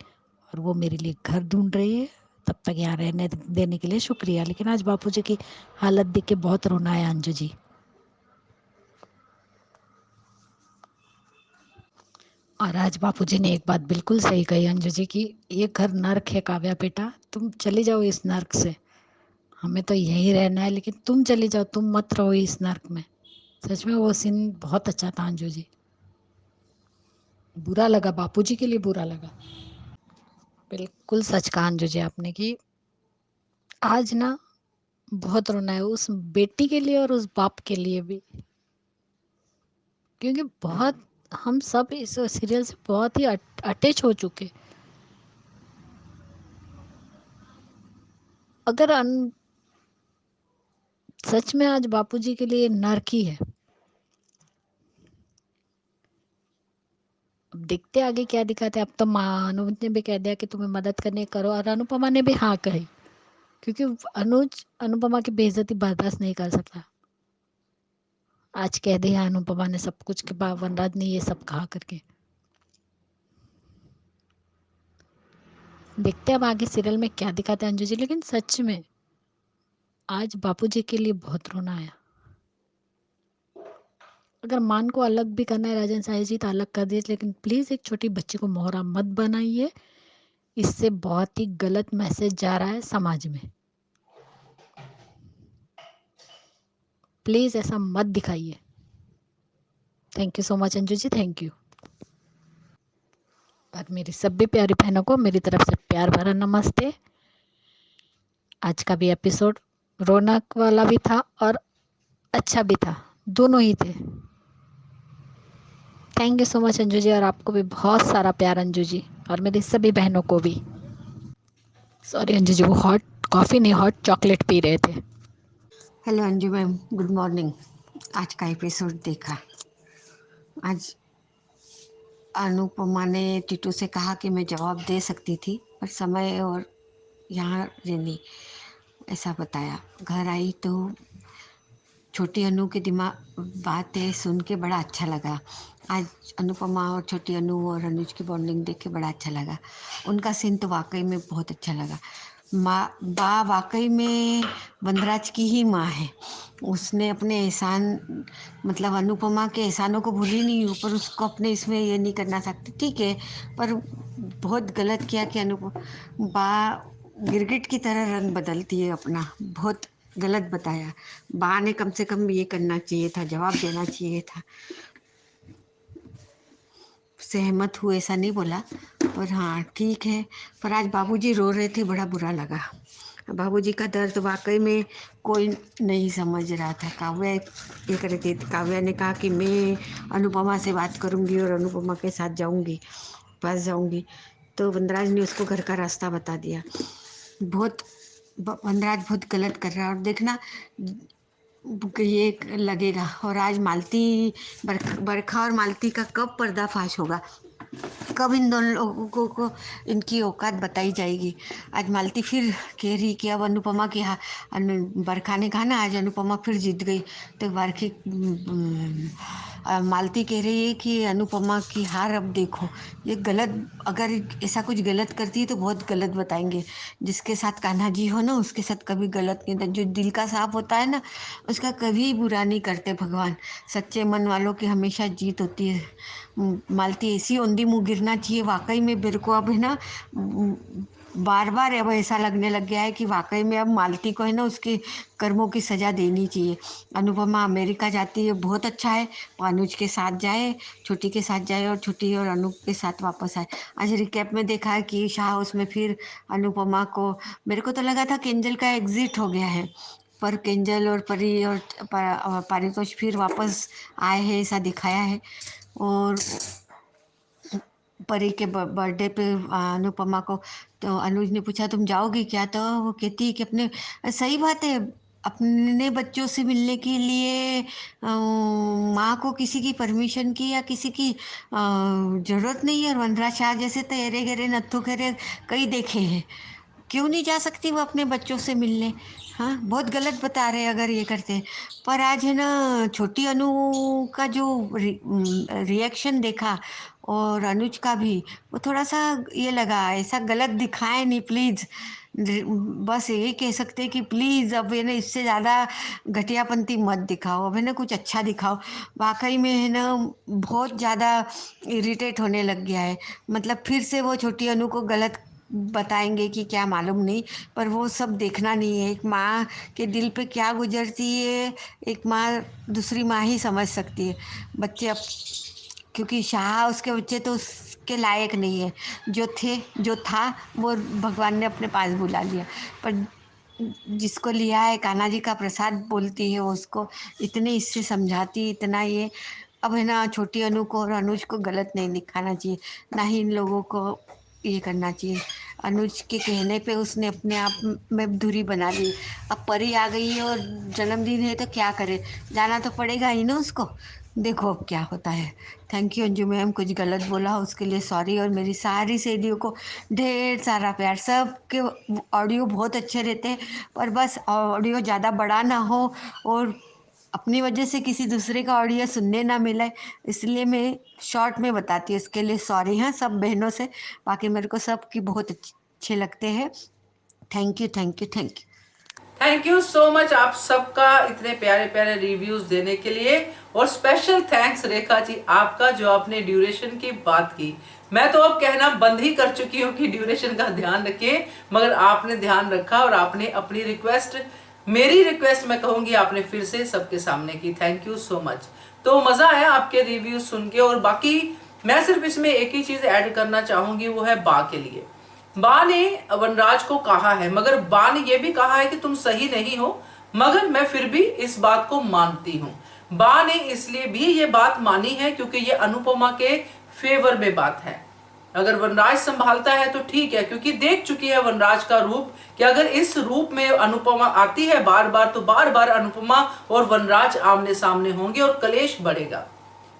और वो मेरे लिए घर ढूंढ रही है। तब तक यहाँ रहने देने के लिए शुक्रिया। लेकिन आज बापूजी की हालत देख के बहुत रोना है अंजू जी। और आज बापूजी ने एक बात बिल्कुल सही कही अंजू जी की, ये घर नर्क है काव्या बेटा, तुम चली जाओ इस नर्क से। हमें तो यही रहना है, लेकिन तुम चली जाओ, तुम मत रहो इस नर्क में। सच में वो सीन बहुत अच्छा था अंजू जी। बुरा लगा, बापूजी के लिए बुरा लगा। बिल्कुल सच कहा अंजू जी आपने कि आज ना बहुत रोना है उस बेटी के लिए और उस बाप के लिए भी, क्योंकि बहुत हम सब इस सीरियल से बहुत ही अटैच हो चुके। अगर सच में आज बापूजी के लिए नर्क ही है। अब देखते आगे क्या दिखाते। अब तो अनुज ने भी कह दिया कि तुम्हें मदद करने करो, और अनुपमा ने भी हाँ कही, क्योंकि अनुज अनुपमा की बेइज्जती बर्दाश्त नहीं कर सकता। आज कह दिया अनुपमा ने सब कुछ के बाद वनराज ने ये सब कहा करके। देखते अब आगे सीरियल में क्या दिखाते हैं अंजू जी। लेकिन सच में आज बापूजी के लिए बहुत रोना आया। अगर मान को अलग भी करना है राजन साही जी तो अलग कर दीजिए, लेकिन प्लीज एक छोटी बच्ची को मोहरा मत बनाइए। इससे बहुत ही गलत मैसेज जा रहा है समाज में। प्लीज ऐसा मत दिखाइए। Thank you so much Anju ji, thank you. और मेरी सभी प्यारी बहनों को मेरी तरफ से प्यार भरा नमस्ते। आज का भी एपिसोड रौनक वाला भी था और अच्छा भी था, दोनों ही थे। Thank you so much Anju ji, और आपको भी बहुत सारा प्यार अंजू जी, और मेरी सभी बहनों को भी। सॉरी अंजू जी, वो हॉट कॉफ़ी नहीं, हॉट चॉकलेट पी रहे थे। Hello Anju ma'am, good morning. आज का एपिसोड देखा। आज अनुपमा ने टीटू से कहा कि मैं जवाब दे सकती थी, पर समय और यहाँ रहनी ऐसा बताया। घर आई तो छोटी अनु के दिमाग बातें सुन के बड़ा अच्छा लगा। आज अनुपमा और छोटी अनु और अनुज की बॉन्डिंग देख के बड़ा अच्छा लगा। उनका सीन तो वाकई में बहुत अच्छा लगा। बा वाकई में वनराज की ही माँ है। उसने अपने एहसान, मतलब अनुपमा के एहसानों को भूली नहीं, ऊपर उसको अपने इसमें ये नहीं करना सकती, ठीक है, पर बहुत गलत किया कि बा गिरगिट की तरह रंग बदलती है अपना। बहुत गलत बताया। बा ने कम से कम ये करना चाहिए था, जवाब देना चाहिए था। सहमत हुए ऐसा नहीं बोला, पर हाँ ठीक है। पर आज बाबूजी रो रहे थे, बड़ा बुरा लगा। बाबूजी का दर्द वाकई में कोई नहीं समझ रहा था। काव्या ये कर रही थी, काव्या ने कहा कि मैं अनुपमा से बात करूंगी और अनुपमा के साथ जाऊंगी, पास जाऊंगी, तो वनराज ने उसको घर का रास्ता बता दिया। वनराज बहुत गलत कर रहा है। और देखना ये लगेगा। और आज मालती, बरखा और मालती का कब पर्दाफाश होगा, कब इन दोनों लोगों को इनकी औकात बताई जाएगी। आज मालती फिर कह रही कि अब अनुपमा की बरखा ने कहा ना, आज अनुपमा फिर जीत गई, तो मालती कह रही है कि अनुपमा की हार अब देखो, ये गलत, अगर ऐसा कुछ गलत करती है तो बहुत गलत बताएंगे। जिसके साथ कान्हा जी हो ना, उसके साथ कभी गलत नहीं होता। जो दिल का साफ होता है ना, उसका कभी बुरा नहीं करते भगवान। सच्चे मन वालों की हमेशा जीत होती है। मालती ऐसी औंधी मुँह गिरना चाहिए। वाकई में मेरे को अब है ना बार बार अब ऐसा लगने लग गया है कि वाकई में अब मालती को है ना उसके कर्मों की सज़ा देनी चाहिए। अनुपमा अमेरिका जाती है, बहुत अच्छा है। वो अनुज के साथ जाए, छोटी के साथ जाए, और छोटी और अनूप के साथ वापस आए। आज रिकैप में देखा है कि शाह हाउस में फिर अनुपमा को, मेरे को तो लगा था केंजल का एग्जिट हो गया है, पर केंजल और परी और पारितोष फिर वापस आए हैं, ऐसा दिखाया है। और परी के बर्थडे पे अनुपमा को तो अनुज ने पूछा तुम जाओगी क्या, तो वो कहती है कि अपने, सही बात है, अपने बच्चों से मिलने के लिए माँ को किसी की परमिशन की या किसी की ज़रूरत नहीं है। और वनराज शाह जैसे तो एरे गेरे नत्थु खेरे कई देखे हैं, क्यों नहीं जा सकती वो अपने बच्चों से मिलने। हाँ, बहुत गलत बता रहे अगर ये करते हैं। पर आज है ना छोटी अनु का जो रिएक्शन देखा, और अनुज का भी, वो थोड़ा सा ये लगा, ऐसा गलत दिखाए नहीं प्लीज़। बस यही कह सकते हैं कि प्लीज़ अब है ना इससे ज़्यादा घटियापंती मत दिखाओ, अब है ना कुछ अच्छा दिखाओ। वाकई में है ना बहुत ज़्यादा इरिटेट होने लग गया है। मतलब फिर से वो छोटी अनु को गलत बताएंगे कि क्या मालूम नहीं, पर वो सब देखना नहीं है। एक माँ के दिल पे क्या गुजरती है, एक माँ दूसरी माँ ही समझ सकती है। बच्चे अब, क्योंकि शाह उसके बच्चे तो उसके लायक नहीं है, जो था वो भगवान ने अपने पास बुला लिया। पर जिसको लिया है कान्हा जी का प्रसाद बोलती है, वो उसको इतने इससे समझाती, इतना ये। अब है ना छोटी अनु को और अनुज को गलत नहीं दिखाना चाहिए, ना ही इन लोगों को ये करना चाहिए। अनुज के कहने पे उसने अपने आप में दूरी बना ली। अब परी आ गई है और जन्मदिन है तो क्या करे, जाना तो पड़ेगा ही ना उसको। देखो अब क्या होता है। थैंक यू अंजू मैम, कुछ गलत बोला उसके लिए सॉरी। और मेरी सारी सहेलियों को ढेर सारा प्यार। सबके ऑडियो बहुत अच्छे रहते हैं, पर बस ऑडियो ज़्यादा बड़ा ना हो और अपनी वजह से किसी दूसरे का ऑडियो सुनने ना मिले, इसलिए मैं शॉर्ट में बताती हूँ। इसके लिए सॉरी हाँ सब बहनों से। बाकी मेरे को सबकी बहुत अच्छे लगते हैं। Thank you thank you thank you. Thank you so much आप सबका इतने प्यारे प्यारे रिव्यूज देने के लिए। और स्पेशल थैंक्स रेखा जी आपका, जो आपने ड्यूरेशन की बात की। मैं तो अब कहना बंद ही कर चुकी हूँ कि ड्यूरेशन का ध्यान रखिए, मगर आपने ध्यान रखा और आपने अपनी रिक्वेस्ट, मेरी रिक्वेस्ट मैं कहूंगी, आपने फिर से सबके सामने की। Thank you so much. तो मजा आया आपके रिव्यू सुन के। और बाकी मैं सिर्फ इसमें एक ही चीज ऐड करना चाहूंगी, वो है बा के लिए। बा ने वनराज को कहा है, मगर बा ने यह भी कहा है कि तुम सही नहीं हो, मगर मैं फिर भी इस बात को मानती हूं। बा ने इसलिए भी ये बात मानी है क्योंकि ये अनुपमा के फेवर में बात है। अगर वनराज संभालता है तो ठीक है, क्योंकि देख चुकी है वनराज का रूप कि अगर इस रूप में अनुपमा आती है बार बार, तो बार बार अनुपमा और वनराज आमने सामने होंगे और कलेश बढ़ेगा।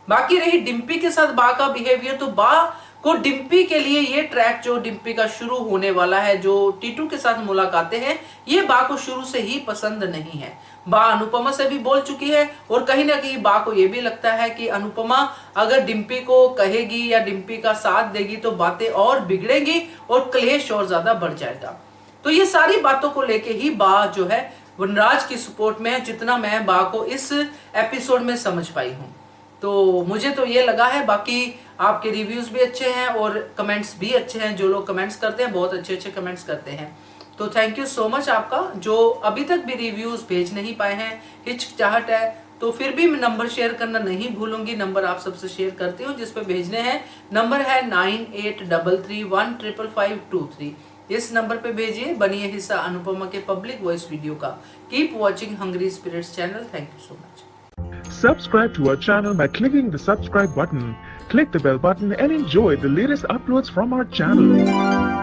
बाकी रही डिम्पी के साथ बा का बिहेवियर, तो बा को डिम्पी के लिए ये ट्रैक जो डिम्पी का शुरू होने वाला है, जो टीटू के साथ मुलाकातें हैं, ये बा को शुरू से ही पसंद नहीं है। बा अनुपमा से भी बोल चुकी है और कहीं ना कहीं बा को ये भी लगता है कि अनुपमा अगर डिम्पी को कहेगी या डिम्पी का साथ देगी तो बातें और बिगड़ेंगी और क्लेश और ज्यादा बढ़ जाएगा। तो ये सारी बातों को लेके ही बा जो है वनराज की सपोर्ट में है, जितना मैं बा को इस एपिसोड में समझ पाई हूँ। तो मुझे तो ये लगा है। बाकी आपके रिव्यूज भी अच्छे हैं और कमेंट्स भी अच्छे हैं। जो लोग कमेंट्स करते हैं बहुत अच्छे अच्छे कमेंट्स करते हैं, तो थैंक यू सो मच आपका। जो अभी तक भी रिव्यूज भेज नहीं पाए हैं, हिचकिचाहट है, तो फिर भी मैं नंबर शेयर करना नहीं भूलूंगी। नंबर आप सबसे शेयर करती हूँ जिस पे भेजने हैं। नंबर है 9833155523। इस नंबर पे भेजिए। बनिए हिस्सा अनुपमा के पब्लिक वॉइस वीडियो का। Keep watching hungry spirits channel. Thank you so much. Subscribe to our channel by clicking the subscribe button. Click the bell button and enjoy the latest uploads from our channel.